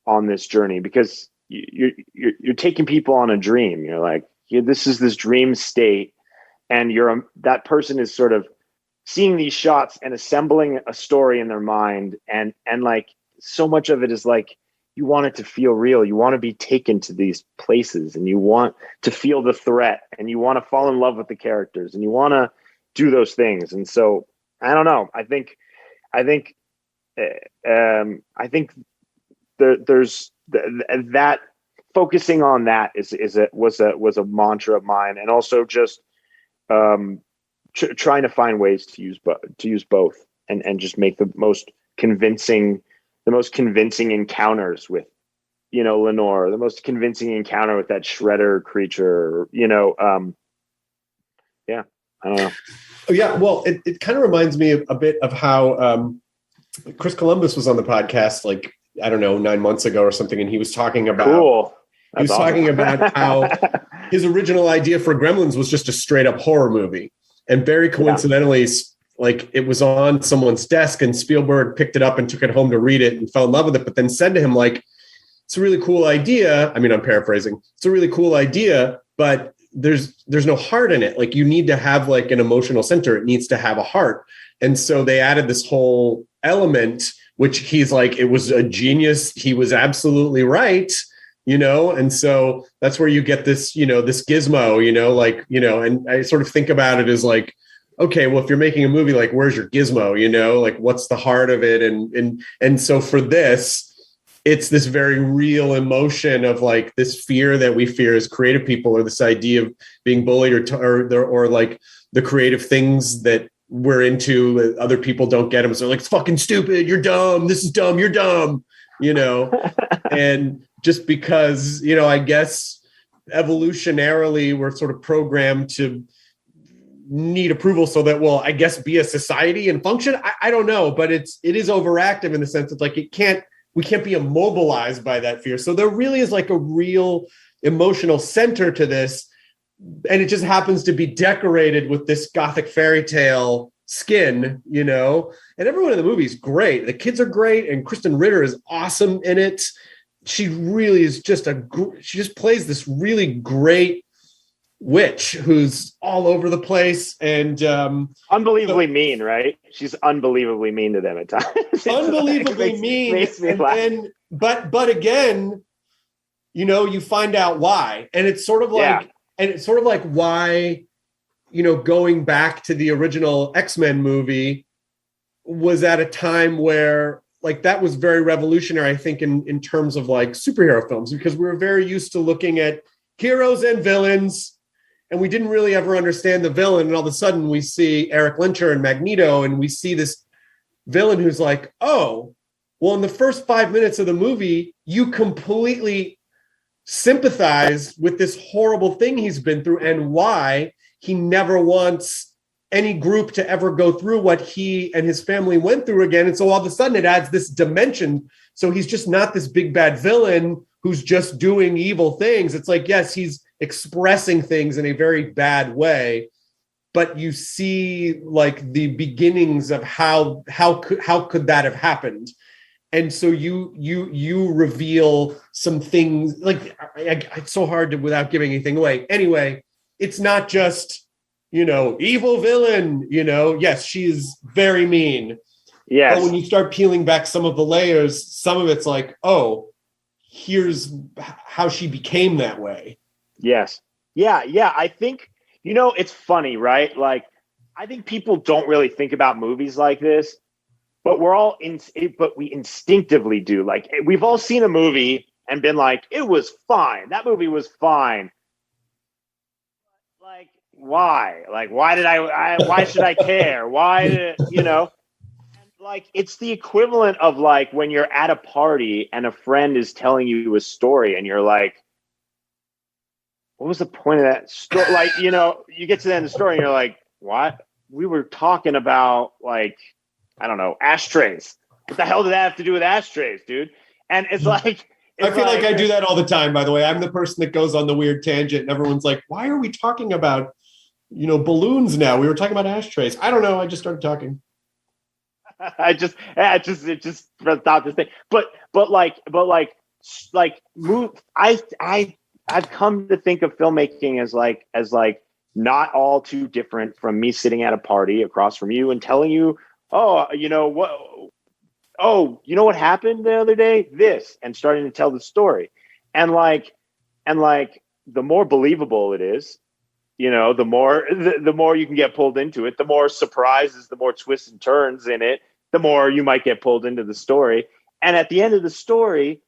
on this journey? Because you're taking people on a dream. You're like, this is this dream state, and that person is sort of seeing these shots and assembling a story in their mind. And like, so much of it is like, you want it to feel real. You want to be taken to these places, and you want to feel the threat, and you want to fall in love with the characters, and you want to do those things. And so I don't know. I think there's that focusing on that was a mantra of mine, and also just trying to find ways to use both and just make the most convincing encounters with Lenore, the most convincing encounter with that shredder creature. I don't know. Oh, yeah, well, it kind of reminds me a bit of how Chris Columbus was on the podcast, like, I don't know, 9 months ago or something, and he was talking about talking about how his original idea for Gremlins was just a straight up horror movie, and very coincidentally, like, it was on someone's desk, and Spielberg picked it up and took it home to read it and fell in love with it, but then said to him, like, it's a really cool idea. I mean, I'm paraphrasing. It's a really cool idea, but there's no heart in it. Like, you need to have like an emotional center. It needs to have a heart. And so they added this whole element, which he's like, it was a genius. He was absolutely right, and so that's where you get this, this gizmo, and I sort of think about it as like, okay, well, if you're making a movie, like, where's your gizmo, like, what's the heart of it? And so for this, it's this very real emotion of like this fear that we fear as creative people, or this idea of being bullied or like the creative things that we're into, other people don't get them. So like, it's fucking stupid. You're dumb. This is dumb. You're dumb, and just because, I guess evolutionarily we're sort of programmed to need approval so that we'll, I guess, be a society and function. I don't know, but it is overactive in the sense that like, we can't be immobilized by that fear. So there really is like a real emotional center to this. And it just happens to be decorated with this Gothic fairy tale skin, and everyone in the movie is great. The kids are great. And Kristen Ritter is awesome in it. She really is she just plays this really great witch who's all over the place and unbelievably mean, right? She's unbelievably mean to them at times. Unbelievably mean. Makes me laugh. But again, you find out why. And it's sort of like why, going back to the original X-Men movie was at a time where like that was very revolutionary, I think, in terms of like superhero films, because we were very used to looking at heroes and villains, and we didn't really ever understand the villain. And all of a sudden we see Eric Lyncher and Magneto, and we see this villain who's like, oh, well, in the first 5 minutes of the movie, you completely sympathize with this horrible thing he's been through and why he never wants any group to ever go through what he and his family went through again. And so all of a sudden it adds this dimension. So he's just not this big bad villain who's just doing evil things. It's like, yes, he's expressing things in a very bad way, but you see like the beginnings of how could that have happened. And so you reveal some things, like it's so hard to, without giving anything away. Anyway, it's not just, evil villain, yes, she is very mean. Yes. But when you start peeling back some of the layers, some of it's like, oh, here's how she became that way. Yes. Yeah. Yeah. I think, it's funny, right? Like, I think people don't really think about movies like this, but but we instinctively do. Like, we've all seen a movie and been like, it was fine. That movie was fine. Like, why? Like, why should I care? Why did, And like, it's the equivalent of like when you're at a party and a friend is telling you a story and you're like, what was the point of that story? Like, you get to the end of the story and you're like, what? We were talking about, like, I don't know, ashtrays. What the hell did that have to do with ashtrays, dude? And it's like, I feel like I do that all the time, by the way. I'm the person that goes on the weird tangent and everyone's like, why are we talking about, balloons now? We were talking about ashtrays. I don't know. I just started talking. It just thought this thing. But I've come to think of filmmaking as like not all too different from me sitting at a party across from you and telling you, oh, what happened the other day? This, and starting to tell the story. And like the more believable it is, the more you can get pulled into it, the more surprises, the more twists and turns in it, the more you might get pulled into the story. And at the end of the story,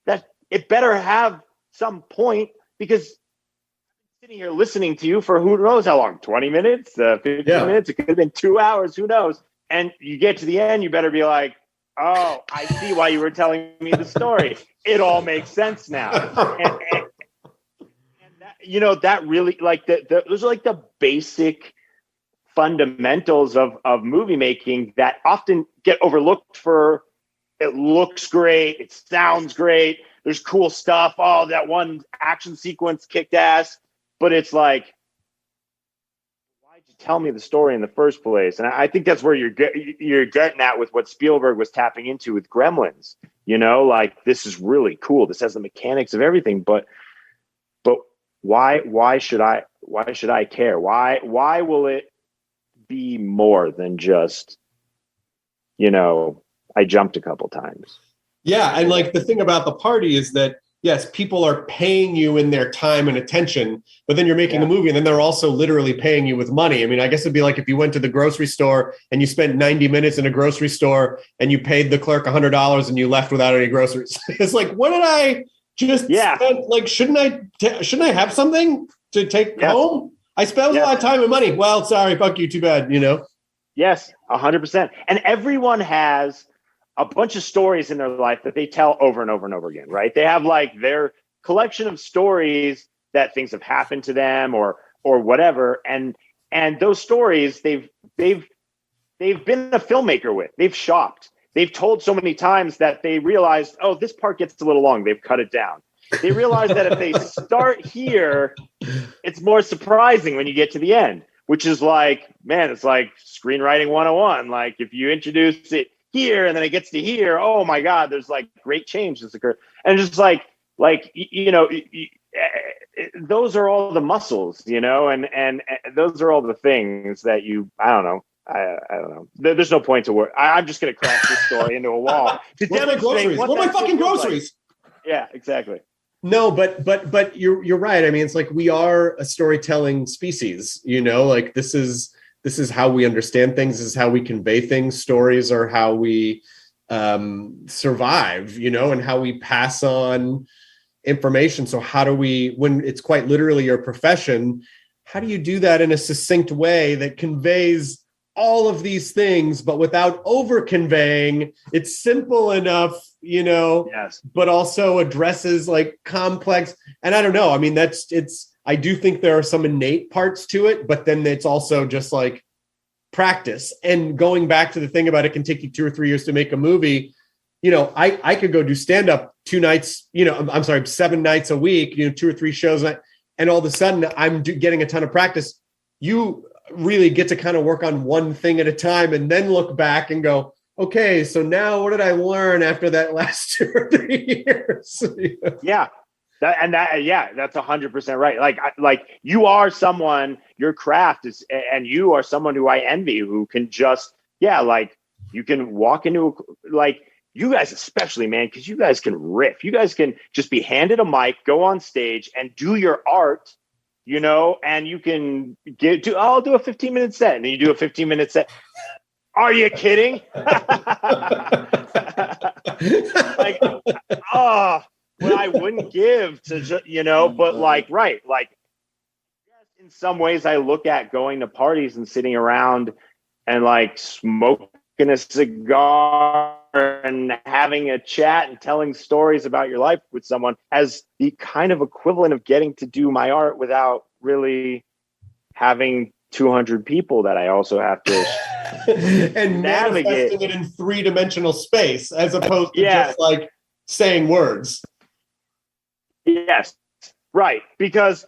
that it better have some point, because I'm sitting here listening to you for who knows how long, 20 minutes, 15 minutes, it could have been 2 hours, who knows? And you get to the end, you better be like, oh, I see why you were telling me the story. It all makes sense now. And that really, like, those are like the basic fundamentals of movie making that often get overlooked for, it looks great, it sounds great, there's cool stuff, oh, that one action sequence kicked ass, but it's like, why'd you tell me the story in the first place? And I think that's where you're getting at with what Spielberg was tapping into with Gremlins. Like, this is really cool, this has the mechanics of everything, but why should I care? Why will it be more than just, I jumped a couple times? Yeah. And like the thing about the party is that, yes, people are paying you in their time and attention, but then you're making a movie and then they're also literally paying you with money. I mean, I guess it'd be like if you went to the grocery store and you spent 90 minutes in a grocery store and you paid the clerk $100 and you left without any groceries. It's like, what did I just spend? Like, shouldn't I have something to take home? I spent a lot of time and money. Well, sorry, fuck you, too bad, Yes, 100%. And everyone has a bunch of stories in their life that they tell over and over and over again, right? They have like their collection of stories that things have happened to them or whatever. And those stories they've been a filmmaker with. They've shopped. They've told so many times that they realized, oh, this part gets a little long. They've cut it down. They realize that if they start here, it's more surprising when you get to the end, which is like, man, it's like screenwriting 101. Like, if you introduce it here and then it gets to here, oh my God, there's like great change that's occurred. And just like those are all the muscles, and those are all the things that I don't know. I don't know. There's no point to work. I'm just going to crash this story into a wall. Where's my groceries? Where are my fucking groceries? Like. Yeah, exactly. No, but you're right. I mean, it's like we are a storytelling species, like this is how we understand things. This is how we convey things. Stories are how we survive, and how we pass on information. So how do we, when it's quite literally your profession, how do you do that in a succinct way that conveys all of these things, but without over conveying? It's simple enough, yes, but also addresses like complex. And I don't know. I mean, I do think there are some innate parts to it, but then it's also just like practice. And going back to the thing about it can take you 2 or 3 years to make a movie. I could go do stand-up 7 nights a week, 2 or 3 shows. And all of a sudden I'm getting a ton of practice. You really get to kind of work on one thing at a time and then look back and go, okay, so now what did I learn after that last 2 or 3 years? Yeah. That's 100% right. Like you are someone, your craft is, and you are someone who I envy, who can just, like you can walk into like you guys, especially, man, because you guys can riff. You guys can just be handed a mic, go on stage and do your art, and you can I'll do a 15-minute set, and then you do a 15-minute set. Are you kidding? Like, oh, what I wouldn't give to just, but right. Like, in some ways I look at going to parties and sitting around and like smoking a cigar and having a chat and telling stories about your life with someone as the kind of equivalent of getting to do my art without really having 200 people that I also have to and manifesting it in 3-dimensional space as opposed to just like saying words. Yes. Right. Because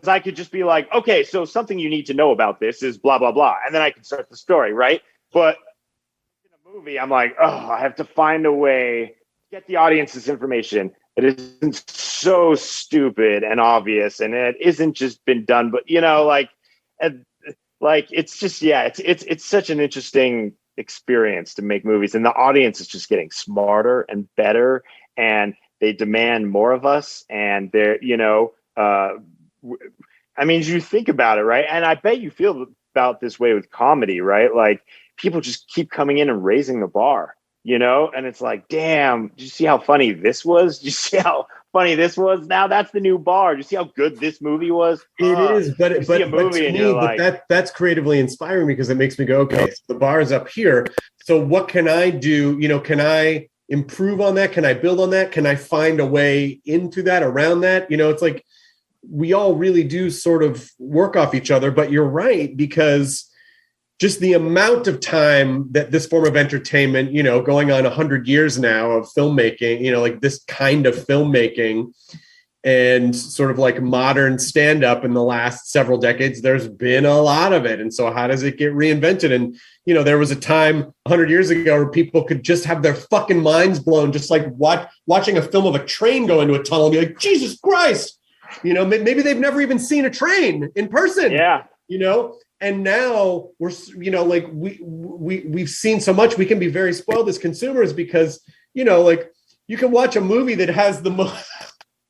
I could just be like, okay, so something you need to know about this is blah, blah, blah. And then I can start the story. Right. But in a movie, I'm like, oh, I have to find a way to get the audience's information. It isn't so stupid and obvious. And it isn't just been done, but it's just, it's such an interesting experience to make movies. And the audience is just getting smarter and better. And they demand more of us, and they're, I mean, you think about it, right? And I bet you feel about this way with comedy, right? Like people just keep coming in and raising the bar, and it's like, damn, did you see how funny this was? Did you see how funny this was? Now that's the new bar. Did you see how good this movie was? It is, but to me, that's creatively inspiring because it makes me go, okay, so the bar is up here. So what can I do? Can I improve on that? Can I build on that? Can I find a way into that, around that? It's like we all really do sort of work off each other, but you're right, because just the amount of time that this form of entertainment, going on 100 years now of filmmaking, like this kind of filmmaking and sort of like modern stand-up in the last several decades, there's been a lot of it. And so how does it get reinvented? And, there was a time 100 years ago where people could just have their fucking minds blown, just like watching a film of a train go into a tunnel and be like, Jesus Christ, maybe they've never even seen a train in person. Yeah. And now we're, like we've seen so much, we can be very spoiled as consumers because, like you can watch a movie that has the most,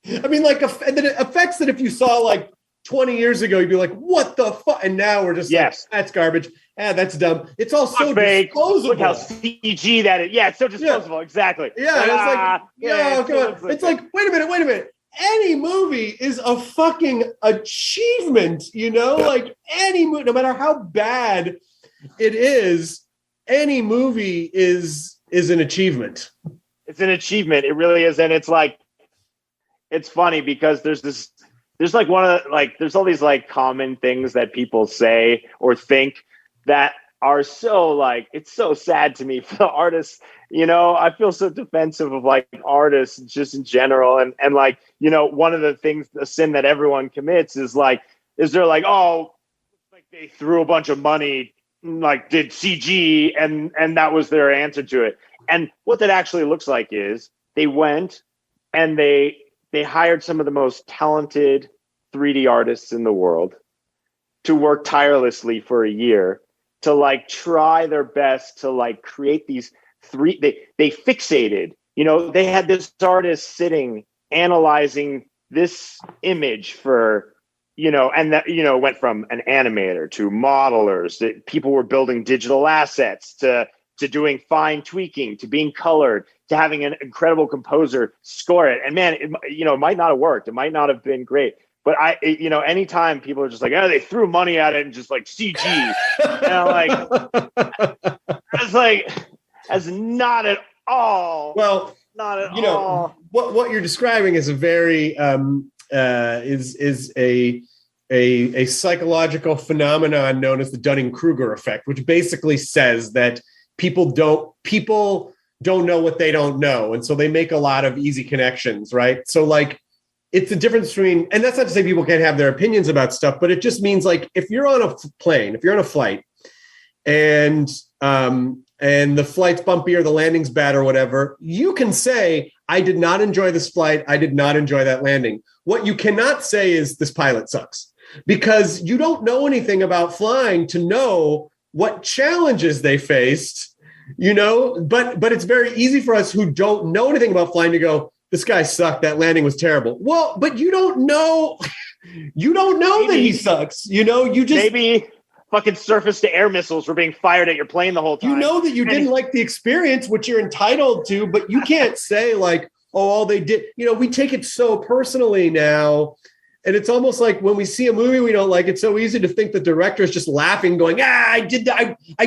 I mean, like effects that if you saw like 20 years ago, you'd be like, what the fuck? And now we're just like, that's garbage. That's dumb. It's all so disposable. Look how CG that is. Yeah, it's so disposable. Yeah. Exactly. Yeah. It's like, wait a minute. Any movie is a fucking achievement, like any movie, no matter how bad it is, any movie is an achievement. It's an achievement. It really is. And it's like, it's funny because there's all these like common things that people say or think that are so like, it's so sad to me for the artists. I feel so defensive of like artists just in general. And like, one of the things, the sin that everyone commits is they're like, oh, like they threw a bunch of money, like did CG and that was their answer to it. And what that actually looks like is they went and they hired some of the most talented 3D artists in the world to work tirelessly for a year to like try their best to like create these they fixated, they had this artist sitting analyzing this image for, and that, went from an animator to modelers, that people were building digital assets to doing fine tweaking, to being colored, to having an incredible composer score it. And man, it might not have worked. It might not have been great. But anytime people are just like, oh, they threw money at it and just like CG. And I'm like, that's not at all. Well, not at all. What you're describing is a very is a psychological phenomenon known as the Dunning-Kruger effect, which basically says that people don't know what they don't know, and so they make a lot of easy connections, right? So like, it's the difference between, and that's not to say people can't have their opinions about stuff, but it just means like if you're on a plane, if you're on a flight, and and the flight's bumpy or the landing's bad or whatever, you can say, I did not enjoy this flight. I did not enjoy that landing. What you cannot say is this pilot sucks, because you don't know anything about flying to know what challenges they faced, but it's very easy for us who don't know anything about flying to go, this guy sucked. That landing was terrible. Well, but you don't know. You don't know that he sucks. You just maybe fucking surface to air missiles were being fired at your plane the whole time. You know that you didn't like the experience, which you're entitled to, but you can't say like, oh, all they did. We take it so personally now. And it's almost like when we see a movie we don't like, it's so easy to think the director is just laughing, going, I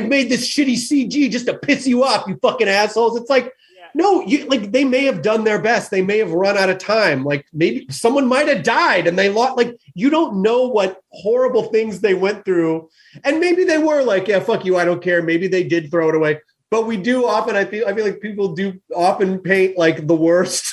made this shitty CG just to piss you off, you fucking assholes. It's like, no, they may have done their best. They may have run out of time. Like maybe someone might have died and they lost. Like you don't know what horrible things they went through. And maybe they were like, yeah, fuck you, I don't care. Maybe they did throw it away. But we do often, I feel like people do often paint like the worst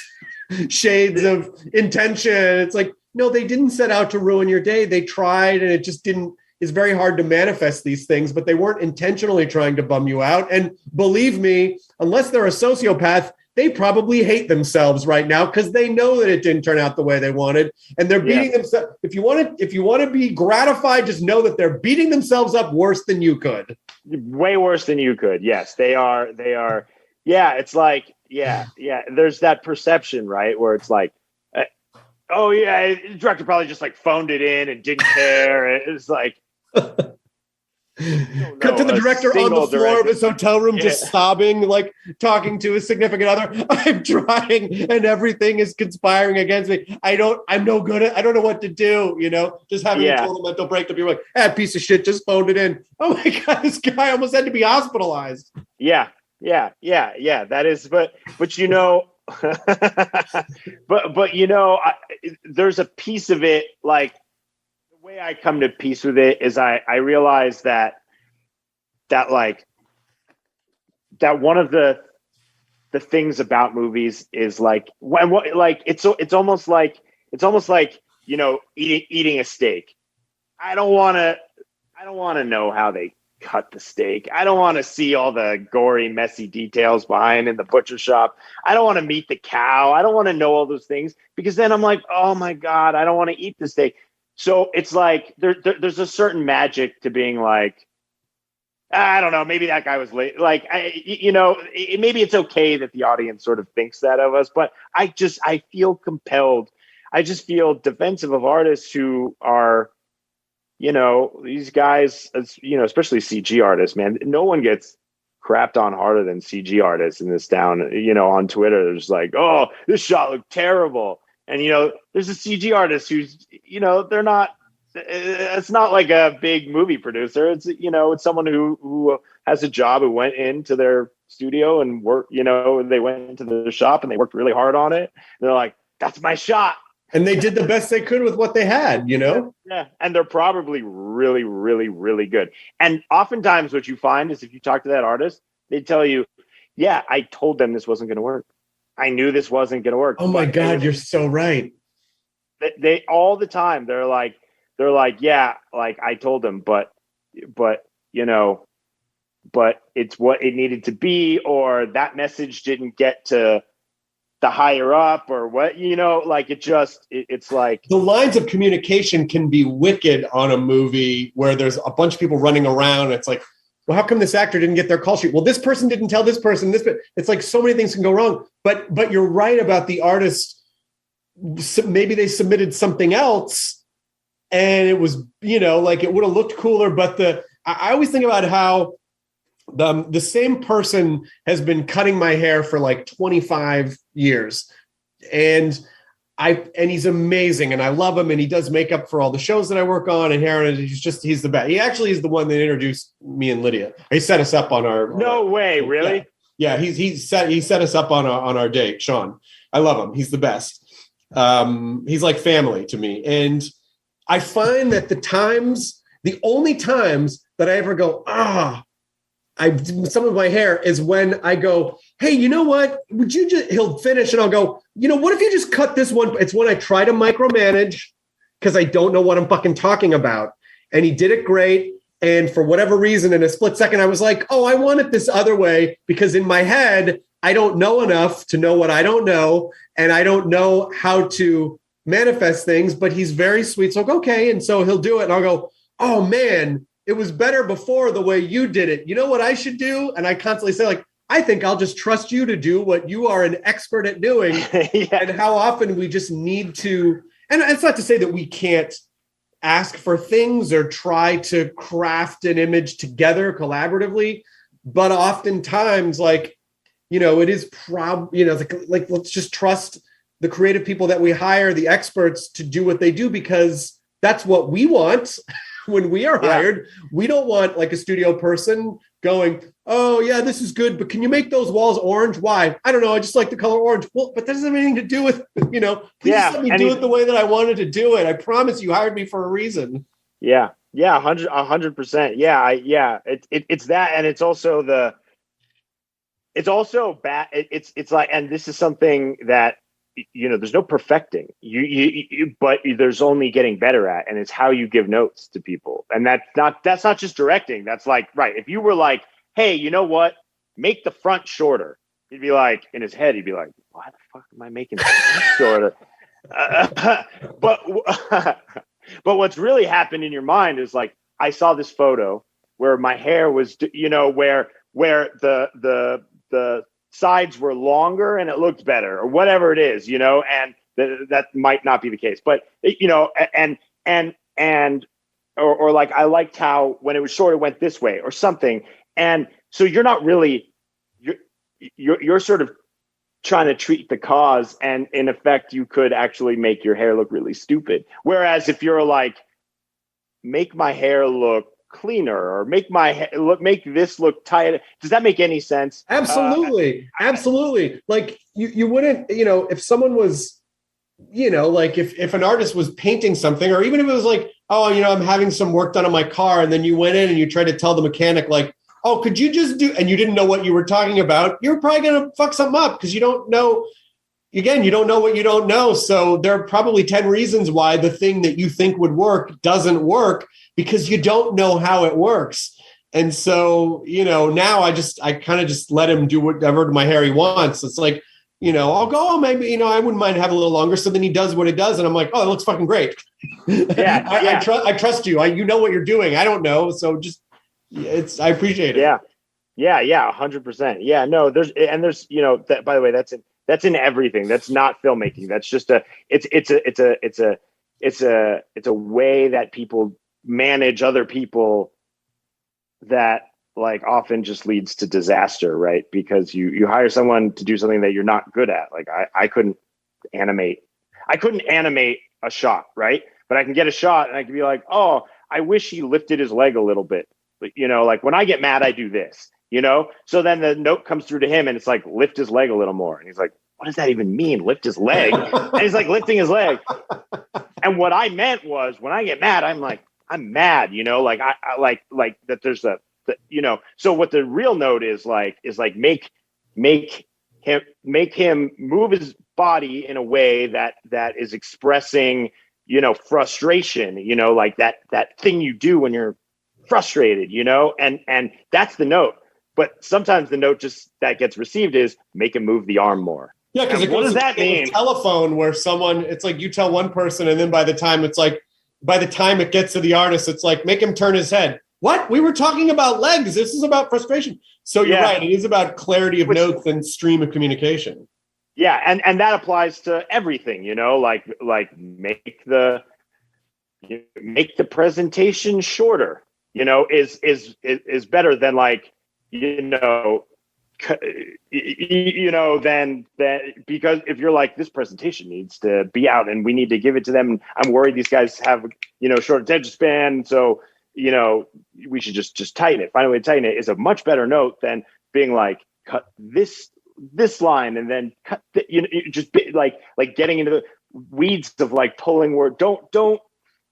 shades of intention. It's like, no, they didn't set out to ruin your day. They tried, and it just didn't. It's very hard to manifest these things, but they weren't intentionally trying to bum you out. And believe me, unless they're a sociopath, they probably hate themselves right now because they know that it didn't turn out the way they wanted, and they're beating themselves. If you want to be gratified, just know that they're beating themselves up worse than you could. Way worse than you could. Yes, they are. Yeah, it's like, yeah. There's that perception, right, where it's like, oh yeah, the director probably just like phoned it in and didn't care. It's like. Cut to the director on the floor of his hotel room, just sobbing, like talking to his significant other. I'm trying, and everything is conspiring against me. I'm no good at. I don't know what to do. Just having a total mental breakdown. You're like, piece of shit, just phoned it in. Oh my god, this guy almost had to be hospitalized. Yeah. That is, but there's a piece of it like. The way I come to peace with it is I realize that one of the things about movies is like it's almost like eating a steak. I don't want to know how they cut the steak. I don't want to see all the gory, messy details behind in the butcher shop. I don't want to meet the cow. I don't want to know all those things, because then I'm like, oh my god, I don't want to eat the steak. So it's like there's a certain magic to being like, I don't know, maybe that guy was late. Like, maybe it's okay that the audience sort of thinks that of us, but I feel compelled. I just feel defensive of artists who are, these guys, especially CG artists, man. No one gets crapped on harder than CG artists in this town. On Twitter, there's like, oh, this shot looked terrible. And, there's a CG artist who's, they're not, it's not like a big movie producer. It's, it's someone who has a job, who went into their studio and worked, they went into the shop and they worked really hard on it. And they're like, that's my shot. And they did the best they could with what they had, Yeah. And they're probably really, really, really good. And oftentimes what you find is if you talk to that artist, they tell you, yeah, I told them this wasn't going to work. I knew this wasn't going to work. Oh my God, you're so right. They all the time, they're like, yeah, like I told them, but it's what it needed to be, or that message didn't get to the higher up, or what, like it's like the lines of communication can be wicked on a movie where there's a bunch of people running around. It's like, well, how come this actor didn't get their call sheet? Well, this person didn't tell this person this, but it's like so many things can go wrong. But you're right about the artist. Maybe they submitted something else and it was, like it would have looked cooler. But I always think about how the same person has been cutting my hair for like 25 years. And he's amazing, and I love him, and he does makeup for all the shows that I work on and hair, and he's the best. He actually is the one that introduced me and Lydia. He set us up on our really? Yeah, he set us up on our date, Sean. I love him. He's the best. He's like family to me. And I find that the only times that I ever go, some of my hair is when I go, hey, you know what? Would you just, he'll finish and I'll go, what if you just cut this one? It's when I try to micromanage because I don't know what I'm fucking talking about. And he did it great. And for whatever reason, in a split second, I was like, oh, I want it this other way, because in my head, I don't know enough to know what I don't know. And I don't know how to manifest things, but he's very sweet. So I'll go, okay. And so he'll do it. And I'll go, oh man, it was better before the way you did it. You know what I should do? And I constantly say, like, I think I'll just trust you to do what you are an expert at doing. Yeah. And how often we just need to, and it's not to say that we can't ask for things or try to craft an image together collaboratively, but oftentimes, like, you know, it is like let's just trust the creative people that we hire, the experts, to do what they do, because that's what we want. When we are hired, we don't want like a studio person going, oh yeah, this is good, but can you make those walls orange? Why? I don't know. I just like the color orange. Well, but that doesn't have anything to do with, you know, please let me do it the way that I wanted to do it. I promise you hired me for a reason. Yeah. Yeah. 100%. Yeah. It's that. And it's also bad. It's like, and this is something that, you know, there's no perfecting you, but there's only getting better at, and it's how you give notes to people. And that's not just directing. That's like, right. If you were like, hey, you know what? Make the front shorter. He'd be like, in his head, he'd be like, why the fuck am I making the front shorter? But what's really happened in your mind is like, I saw this photo where my hair was, you know, where the sides were longer and it looked better, or whatever it is, you know, and that might not be the case, but you know, or like, I liked how when it was short, it went this way or something. And so you're not really, you're sort of trying to treat the cause, and in effect, you could actually make your hair look really stupid. Whereas if you're like, make my hair look cleaner, or make this look tight. Does that make any sense? Absolutely. Absolutely. Like you wouldn't, you know, if someone was, you know, like if an artist was painting something, or even if it was like, oh, you know, I'm having some work done on my car, and then you went in and you tried to tell the mechanic like, oh, could you just do, and you didn't know what you were talking about, you're probably going to fuck something up, because you don't know, again, you don't know what you don't know. So there are probably 10 reasons why the thing that you think would work doesn't work, because you don't know how it works. And so, you know, now I kind of just let him do whatever to my hair he wants. It's like, you know, I'll go, oh, maybe, you know, I wouldn't mind having a little longer. So then he does what it does. And I'm like, oh, it looks fucking great. Yeah. I trust you. You know what you're doing. I don't know. So just, I appreciate it. Yeah. 100%. Yeah, no, there's, you know, that, by the way, that's in everything. That's not filmmaking. That's just it's a way that people manage other people that like often just leads to disaster, right? Because you hire someone to do something that you're not good at. Like I couldn't animate a shot, right? But I can get a shot and I can be like, oh, I wish he lifted his leg a little bit. You know, like when I get mad, I do this, you know? So then the note comes through to him and it's like, lift his leg a little more. And he's like, what does that even mean? Lift his leg? And he's like lifting his leg. And what I meant was, when I get mad, I'm like, I'm mad, you know, like I like that there's you know, so what the real note is like make him move his body in a way that is expressing, you know, frustration, you know, like that thing you do when you're frustrated, you know, and that's the note. But sometimes the note just that gets received is make him move the arm more. Yeah, because what does that mean? Telephone, where someone, it's like you tell one person, and then by the time it gets to the artist, it's like, make him turn his head. What? We were talking about legs. This is about frustration. So you're right. It is about clarity of notes and stream of communication. Yeah, and that applies to everything, you know, like make the presentation shorter, you know, is better than like, you know, then that, because if you're like, this presentation needs to be out and we need to give it to them, I'm worried these guys have, you know, short attention span, so, you know, we should just tighten it. Find a way to tighten it is a much better note than being like, cut this line and then cut you know, just like getting into the weeds of like pulling word. Don't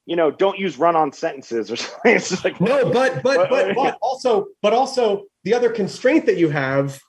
use run-on sentences or something. It's just like, no, but also the other constraint that you have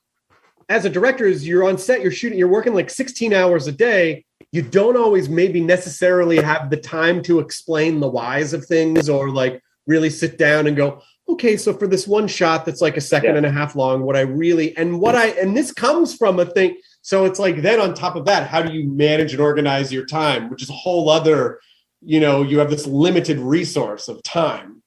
as a director is you're on set, you're shooting, you're working like 16 hours a day. You don't always maybe necessarily have the time to explain the whys of things, or like really sit down and go, okay, so for this one shot that's like a second and a half long, and this comes from a thing. So it's like, then on top of that, how do you manage and organize your time, which is a whole other, you have this limited resource of time,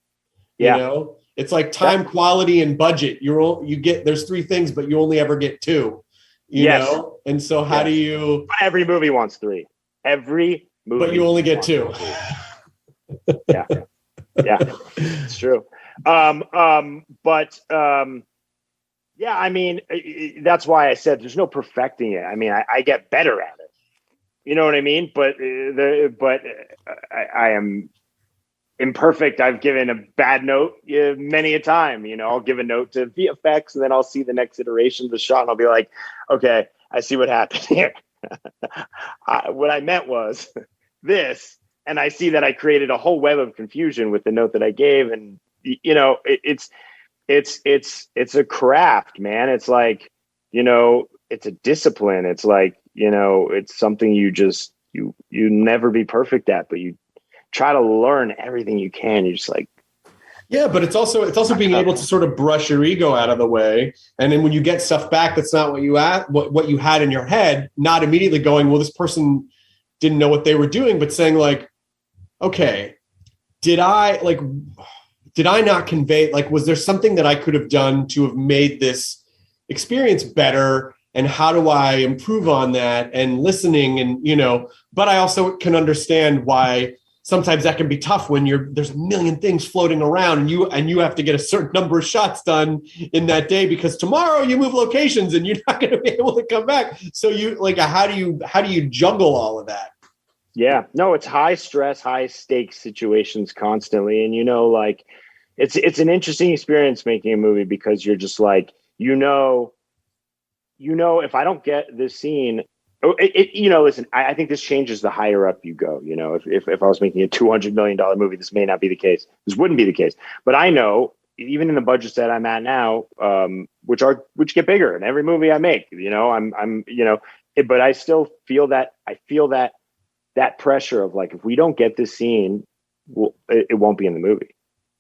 it's like time, quality, and budget. There's three things, but you only ever get two, you know? And so how do you, every movie wants three, but you only get two. Yeah, it's true. I mean, that's why I said there's no perfecting it. I mean, I get better at it. You know what I mean? But I am imperfect. I've given a bad note many a time. I'll give a note to VFX, and then I'll see the next iteration of the shot, and I'll be like, okay, I see what happened here. What I meant was this, and I see that I created a whole web of confusion with the note that I gave, and it's a craft, man. It's like, it's a discipline. It's like, it's something you never be perfect at, but you try to learn everything you can. You're just like, yeah, but it's also being able to sort of brush your ego out of the way. And then when you get stuff back, that's not what you had in your head, not immediately going, well, this person didn't know what they were doing, but saying like, okay, did I not convey, like, was there something that I could have done to have made this experience better? And how do I improve on that? And listening, and, but I also can understand why sometimes that can be tough when there's a million things floating around, and you have to get a certain number of shots done in that day, because tomorrow you move locations and you're not going to be able to come back. So how do you juggle all of that? Yeah, no, it's high stress, high stakes situations constantly. And, it's an interesting experience making a movie, because you're just like, if I don't get this scene, listen, I think this changes the higher up you go. If I was making a $200 million movie, this may not be the case. This wouldn't be the case. But I know, even in the budgets that I'm at now, which get bigger in every movie I make, but I still feel that pressure of like, if we don't get this scene, it won't be in the movie.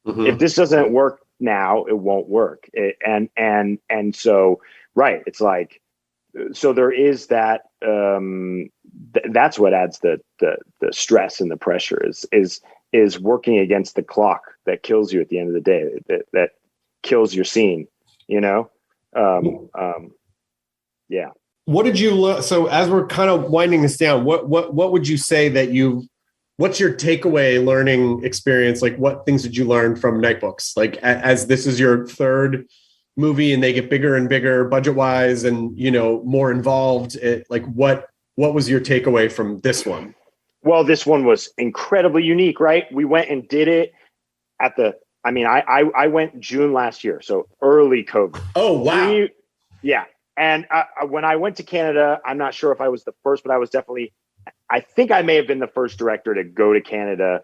Mm-hmm. If this doesn't work now, it won't work. And so, right. It's like, so there is that, that's what adds the stress and the pressure is working against the clock that kills you at the end of the day, that kills your scene, yeah. What did you learn? So as we're kind of winding this down, what would you say that what's your takeaway learning experience? Like, what things did you learn from Nightbooks? Like, as this is your third movie and they get bigger and bigger budget wise and, more involved, what was your takeaway from this one? Well, this one was incredibly unique, right? We went and did it I went June last year. So early COVID. Oh, wow. Yeah. And when I went to Canada, I'm not sure if I was the first, but I think I may have been the first director to go to Canada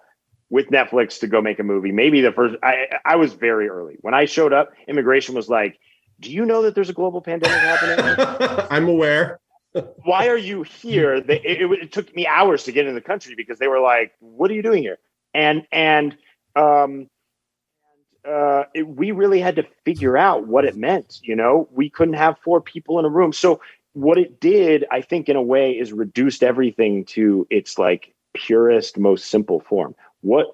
with Netflix to go make a movie. Maybe the first. I was very early. When I showed up, immigration was like, do you know that there's a global pandemic happening? I'm aware. Why are you here? It took me hours to get into the country, because they were like, what are you doing here? We really had to figure out what it meant. We couldn't have 4 people in a room. So what it did, I think, in a way, is reduced everything to its like purest, most simple form. What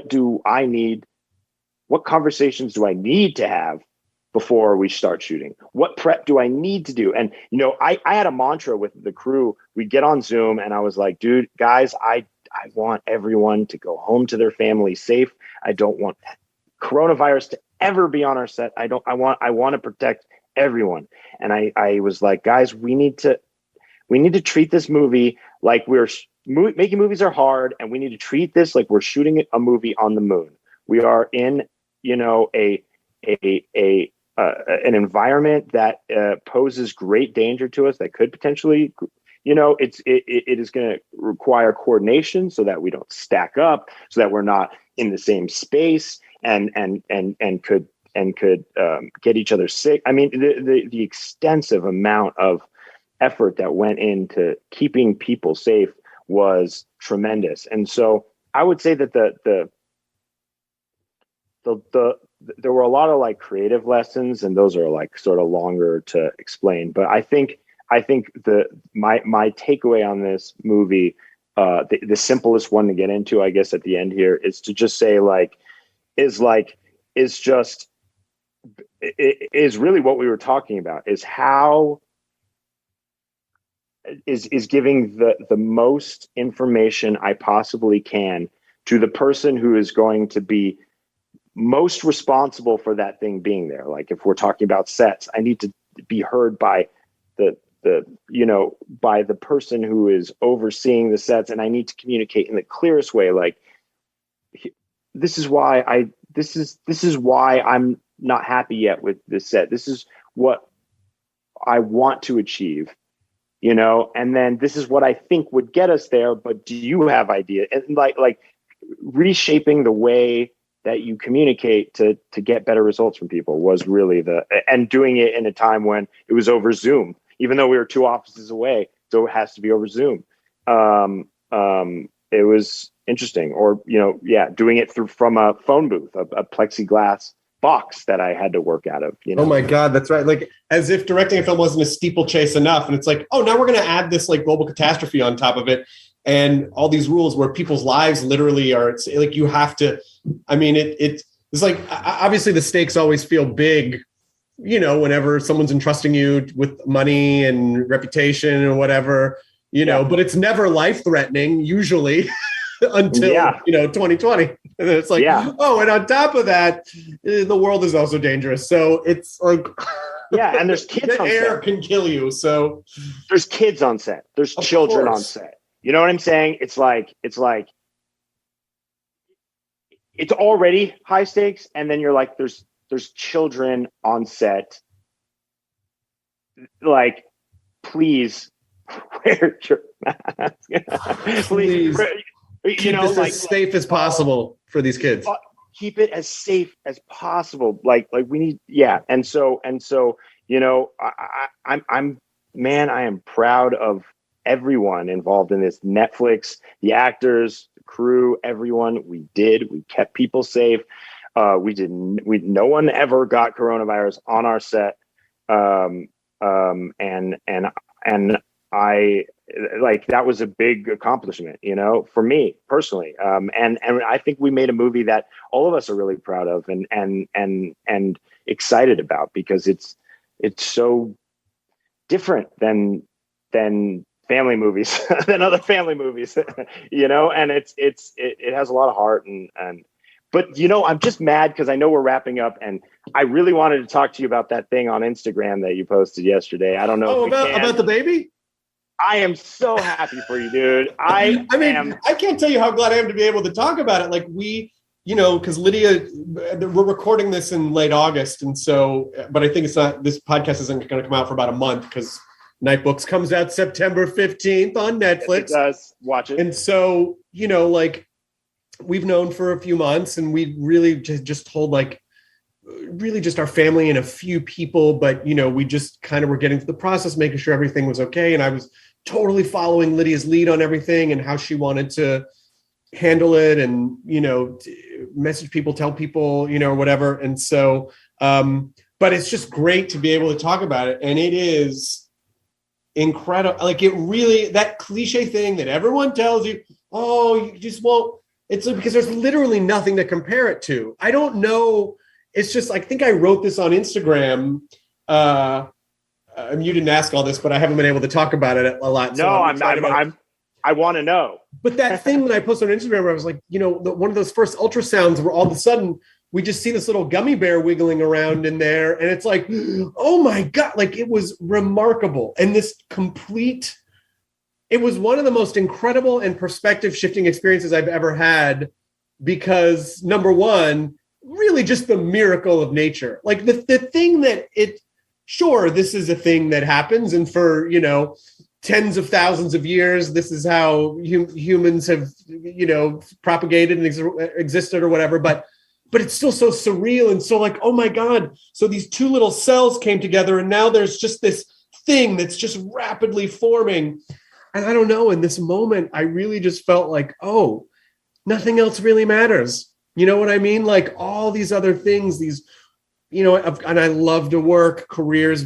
do I need? What conversations do I need to have before we start shooting? What prep do I need to do? And, I had a mantra with the crew. We'd get on Zoom and I was like, dude, guys, I want everyone to go home to their family safe. I don't want coronavirus to ever be on our set. I want to protect everyone. And I was like, guys, we need to treat this movie like making movies are hard, and we need to treat this like we're shooting a movie on the moon. We are in, an environment that poses great danger to us, that could potentially, it is going to require coordination so that we don't stack up, so that we're not in the same space and could get each other sick. I mean, the extensive amount of effort that went into keeping people safe was tremendous. And so I would say that the there were a lot of like creative lessons, and those are like sort of longer to explain. But I think my takeaway on this movie, the simplest one to get into, I guess, at the end here is to just say is really what we were talking about, is how is giving the most information I possibly can to the person who is going to be most responsible for that thing being there. Like if we're talking about sets, I need to be heard by by the person who is overseeing the sets, and I need to communicate in the clearest way. Like, this is why I'm not happy yet with this set. This is what I want to achieve, and then this is what I think would get us there. But do you have idea? And like reshaping the way that you communicate to get better results from people was really and doing it in a time when it was over Zoom, even though we were 2 offices away. So it has to be over Zoom. It was interesting. Or, doing it from a phone booth, a plexiglass box that I had to work out of. Oh my God, that's right. Like as if directing a film wasn't a steeplechase enough. And it's like, oh, now we're going to add this like global catastrophe on top of it. And all these rules where people's lives literally are, it's like you have to, I mean, it's like, obviously the stakes always feel big, whenever someone's entrusting you with money and reputation or whatever, but it's never life-threatening usually until, 2020. And then it's like, oh, and on top of that, the world is also dangerous. So it's like, and there's kids on air set. Can kill you. So there's kids on set. There's children on set. You know what I'm saying? It's like it's already high stakes, and then you're like, there's children on set. Like, please wear your mask. Please, keep this as safe as possible for these kids. Keep it as safe as possible. Like we need, And so, I am proud of everyone involved in this. Netflix, the actors, the crew, everyone. We kept people safe. No one ever got coronavirus on our set. And I like, that was a big accomplishment, for me personally. And I think we made a movie that all of us are really proud of and excited about, because it's so different than family movies, than other family movies, and it has a lot of heart but I'm just mad because I know we're wrapping up, and I really wanted to talk to you about that thing on Instagram that you posted yesterday. I don't know. About the baby? I am so happy for you, dude. I can't tell you how glad I am to be able to talk about it. Like because Lydia, we're recording this in late August. And so, but I think this podcast isn't going to come out for about a month, because Nightbooks comes out September 15th on Netflix. It does. Watch it. And so, we've known for a few months, and we really just told really just our family and a few people, but we just kind of were getting through the process, making sure everything was okay. And I was totally following Lydia's lead on everything and how she wanted to handle it, and message people, tell people, or whatever. And so but it's just great to be able to talk about it. And it is incredible. Like, it really, that cliche thing that everyone tells you, oh, you just won't. It's because there's literally nothing to compare it to. I don't know. It's just, I think I wrote this on Instagram. You didn't ask all this, but I haven't been able to talk about it a lot. No, I want to know. But that thing that I posted on Instagram, where I was like, one of those first ultrasounds where all of a sudden we just see this little gummy bear wiggling around in there. And it's like, oh my God, like, it was remarkable. And it was one of the most incredible and perspective shifting experiences I've ever had, because number one, really just the miracle of nature. Like the thing that this is a thing that happens. And for, tens of thousands of years, this is how humans have, propagated and existed or whatever. But it's still so surreal. And so like, oh my God. So these two little cells came together, and now there's just this thing that's just rapidly forming. And I don't know, in this moment, I really just felt like, oh, nothing else really matters. You know what I mean? Like all these other things, these, and I love to work. Careers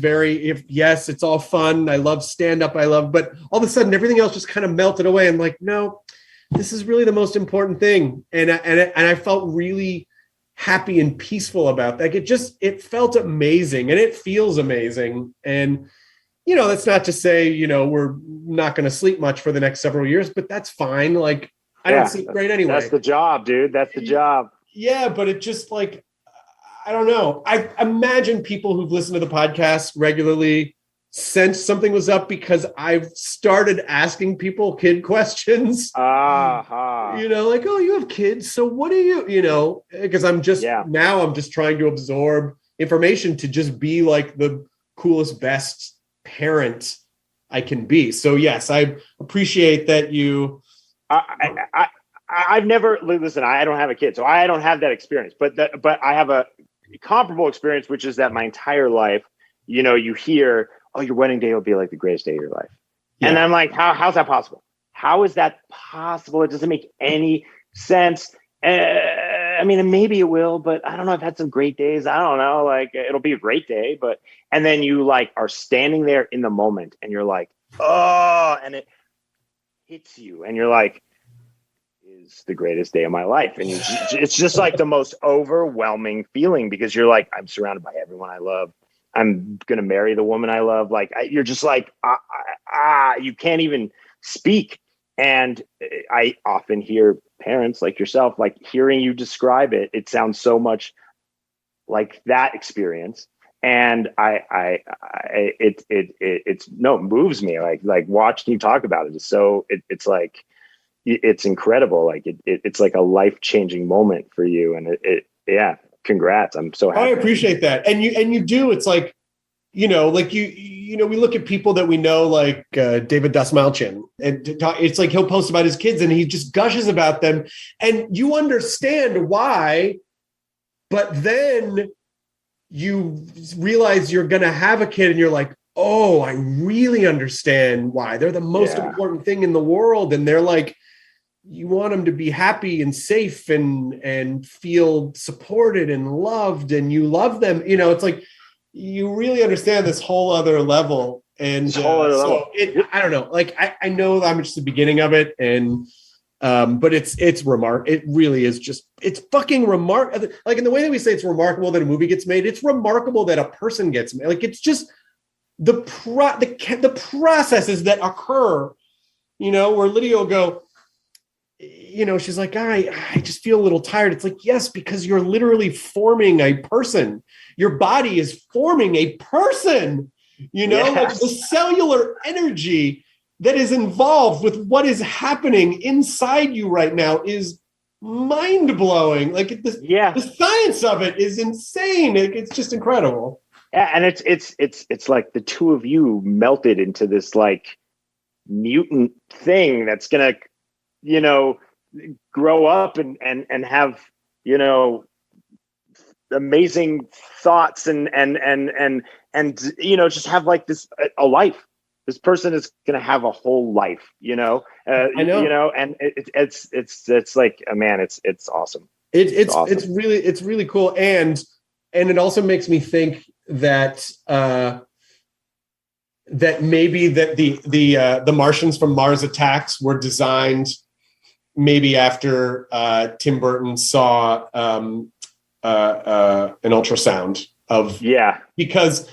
yes, it's all fun. I love stand up. But all of a sudden everything else just kind of melted away. I'm like, no, this is really the most important thing. And I felt really happy and peaceful about that. It felt amazing, and it feels amazing. And, that's not to say, we're not going to sleep much for the next several years, but that's fine. Like, I don't sleep great anyway. That's the job, dude. That's the job. Yeah, but it just like, I don't know. I imagine people who've listened to the podcast regularly sensed something was up because I've started asking people kid questions. Like, oh, you have kids. So what do you, because now I'm just trying to absorb information to just be like the coolest, best parent I can be. So yes, I appreciate that you. I've never listen. I don't have a kid, so I don't have that experience. But I have a comparable experience, which is that my entire life, you hear, oh, your wedding day will be like the greatest day of your life, and I'm like, how's that possible? How is that possible? It doesn't make any sense. I mean, maybe it will, but I don't know. I've had some great days. I don't know. Like, it'll be a great day, and then you like are standing there in the moment, and you're like, oh, and it hits you, and you're like, is the greatest day of my life. And it's just like the most overwhelming feeling, because you're like, I'm surrounded by everyone I love. I'm going to marry the woman I love. Like, you're just like, you can't even speak. And I often hear parents like yourself, like hearing you describe it, it sounds so much like that experience. And it moves me, like watching you talk about it. So it's like, it's incredible. Like it's like a life-changing moment for you. And congrats. I'm so happy. I appreciate that. And you do, it's like, like we look at people that we know, like David Dasmalchin, and it's like, he'll post about his kids and he just gushes about them, and you understand why, but then you realize you're going to have a kid and you're like, oh, I really understand why. They're the most important thing in the world. And they're like, you want them to be happy and safe and feel supported and loved, and you love them. It's like, you really understand this whole other level. And I don't know, like, I know I'm just the beginning of it. And, but it's remarkable. It really is just, it's fucking remarkable. Like, in the way that we say it's remarkable that a movie gets made, it's remarkable that a person gets made. Like, it's just the processes that occur, where Lydia will go, she's like, I just feel a little tired. It's like, yes, because you're literally forming a person. Your body is forming a person, like the cellular energy that is involved with what is happening inside you right now is mind blowing. Like the science of it is insane. It's just incredible. Yeah. And it's like the two of you melted into this like mutant thing that's going to, grow up and have, amazing thoughts and just have like this, a life. This person is going to have a whole life, I know, and it's like, man, it's awesome. It's awesome. It's really cool. And it also makes me think that, that maybe that the Martians from Mars Attacks were designed maybe after Tim Burton saw an ultrasound of because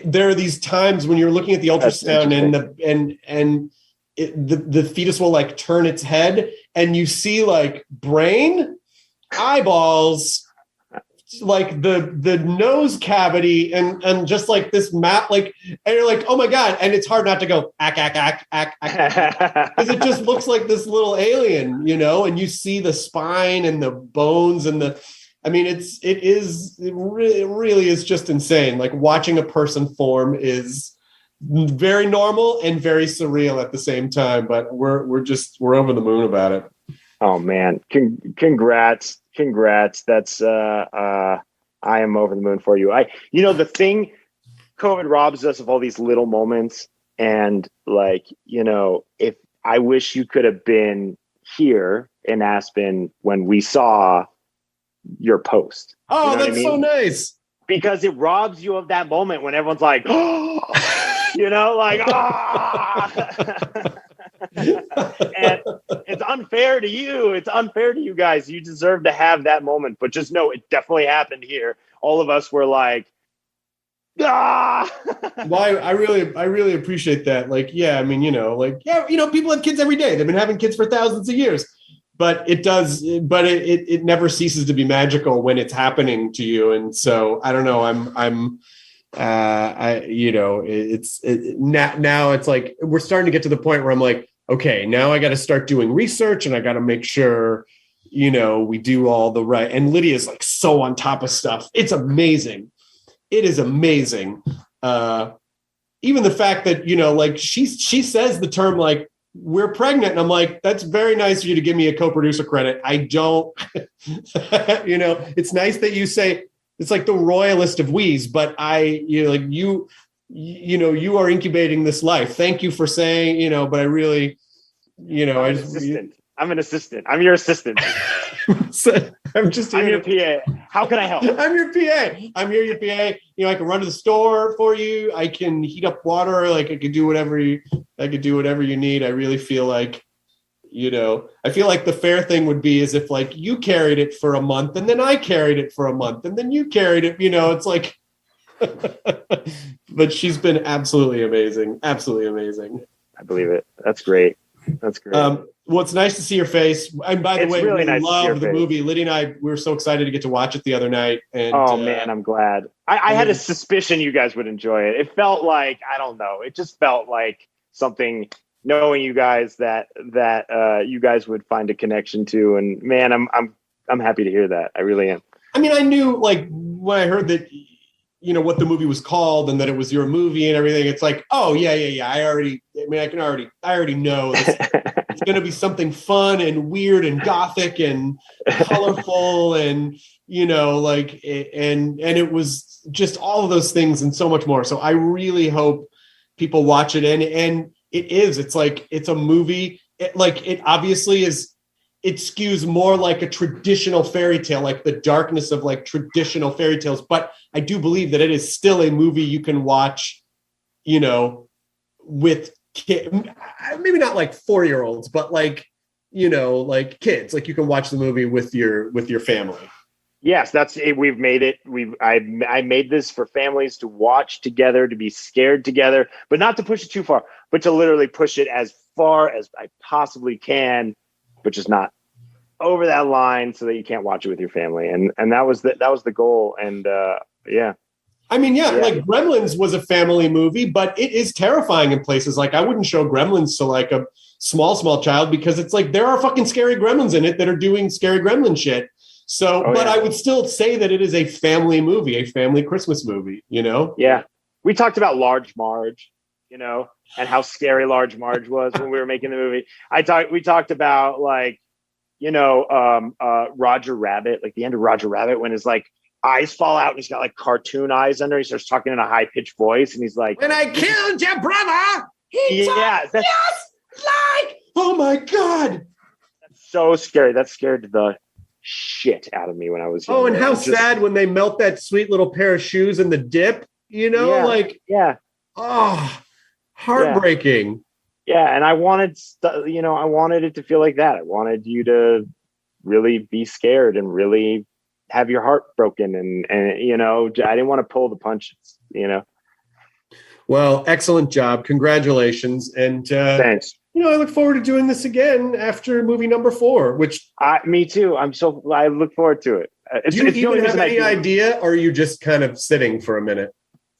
there are these times when you're looking at the ultrasound and the fetus will like turn its head and you see like brain, eyeballs, like the nose cavity and just like this map, like, and you're like, oh my God. And it's hard not to go because it just looks like this little alien, and you see the spine and the bones and it really is just insane. Like, watching a person form is very normal and very surreal at the same time, but we're over the moon about it. Oh man. Congrats. That's I am over the moon for you. The thing, COVID robs us of all these little moments, and like, if I wish you could have been here in Aspen when we saw your post. Oh, you know that's so nice. Because it robs you of that moment when everyone's like, oh, like, and it's unfair to you. It's unfair to you guys. You deserve to have that moment, but just know it definitely happened here. All of us were like, ah. Well, I really appreciate that. Like, yeah, I mean, people have kids every day. They've been having kids for thousands of years, but it never ceases to be magical when it's happening to you. And so I don't know, now it's like, we're starting to get to the point where I'm like, okay, now I got to start doing research and I got to make sure, we do all the right. And Lydia's like so on top of stuff. It's amazing. It is amazing. Even the fact that, like she says the term like, we're pregnant. And I'm like, that's very nice of you to give me a co-producer credit. I don't, it's nice that you say it's like the royalist of wees, but you are incubating this life. Thank you for saying, but I really, I'm an assistant. I'm your assistant. I'm your PA. How can I help? I'm your PA. I'm your PA. I can run to the store for you. I can heat up water. Like I could do whatever you need. I really feel like, I feel like the fair thing would be is if like you carried it for a month and then I carried it for a month and then you carried it, it's like, but she's been absolutely amazing. Absolutely amazing. I believe it. That's great. That's great. Well, it's nice to see your face. And by the way, really we nice love the movie. Lydia and I, we were so excited to get to watch it the other night. And man, I'm glad. I had a suspicion you guys would enjoy it. It felt like, I don't know. It just felt like something, knowing you guys that you guys would find a connection to. And man, I'm happy to hear that. I really am. I mean, I knew like when I heard that, what the movie was called and that it was your movie and everything. It's like, oh yeah. I already know it's going to be something fun and weird and gothic and colorful and, and it was just all of those things and so much more. So I really hope people watch it. And it's like, it's a movie. It obviously is. It skews more like a traditional fairy tale, like the darkness of like traditional fairy tales. But I do believe that it is still a movie you can watch, with kids, maybe not like 4-year-olds, but like, like kids, like you can watch the movie with your family. Yes, that's it. We've made it. I made this for families to watch together, to be scared together, but not to push it too far, but to literally push it as far as I possibly can, but just not over that line so that you can't watch it with your family. And that was the goal. And yeah. I mean, yeah, like Gremlins was a family movie, but it is terrifying in places. Like I wouldn't show Gremlins to like a small child because it's like there are fucking scary gremlins in it that are doing scary gremlin shit. So, I would still say that it is a family movie, a family Christmas movie, Yeah. We talked about Large Marge, and how scary Large Marge was when we were making the movie. We talked about like, Roger Rabbit, like the end of Roger Rabbit when his like eyes fall out and he's got like cartoon eyes under. He starts talking in a high pitched voice and he's like, "When I killed your brother, he just like, oh my God." That's so scary. That scared the shit out of me when I was young. Oh, and how sad when they melt that sweet little pair of shoes in the dip, heartbreaking. Yeah, and I wanted, I wanted it to feel like that. I wanted you to really be scared and really have your heart broken, and I didn't want to pull the punches. Well, excellent job, congratulations, and thanks. I look forward to doing this again after movie number 4. Which me too. I look forward to it. Do you even have any idea, or are you just kind of sitting for a minute?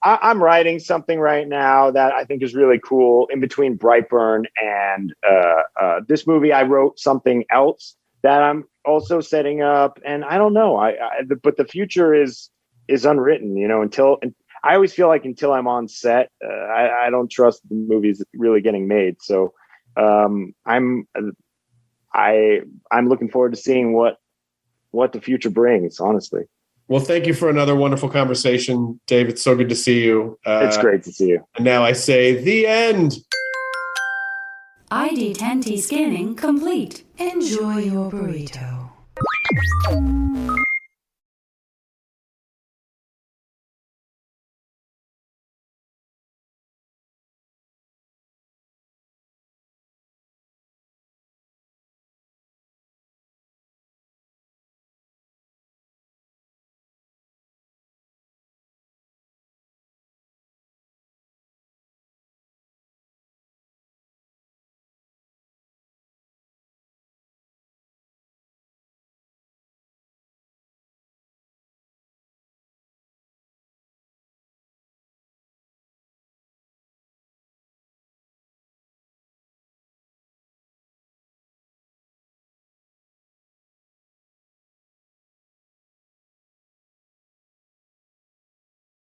I'm writing something right now that I think is really cool. In between Brightburn and this movie, I wrote something else that I'm also setting up. And I don't know. But the future is unwritten. And I always feel like until I'm on set, I don't trust the movies really getting made. So I'm looking forward to seeing what the future brings. Honestly. Well, thank you for another wonderful conversation, Dave. It's so good to see you. It's great to see you. And now I say the end. ID10T scanning complete. Enjoy your burrito.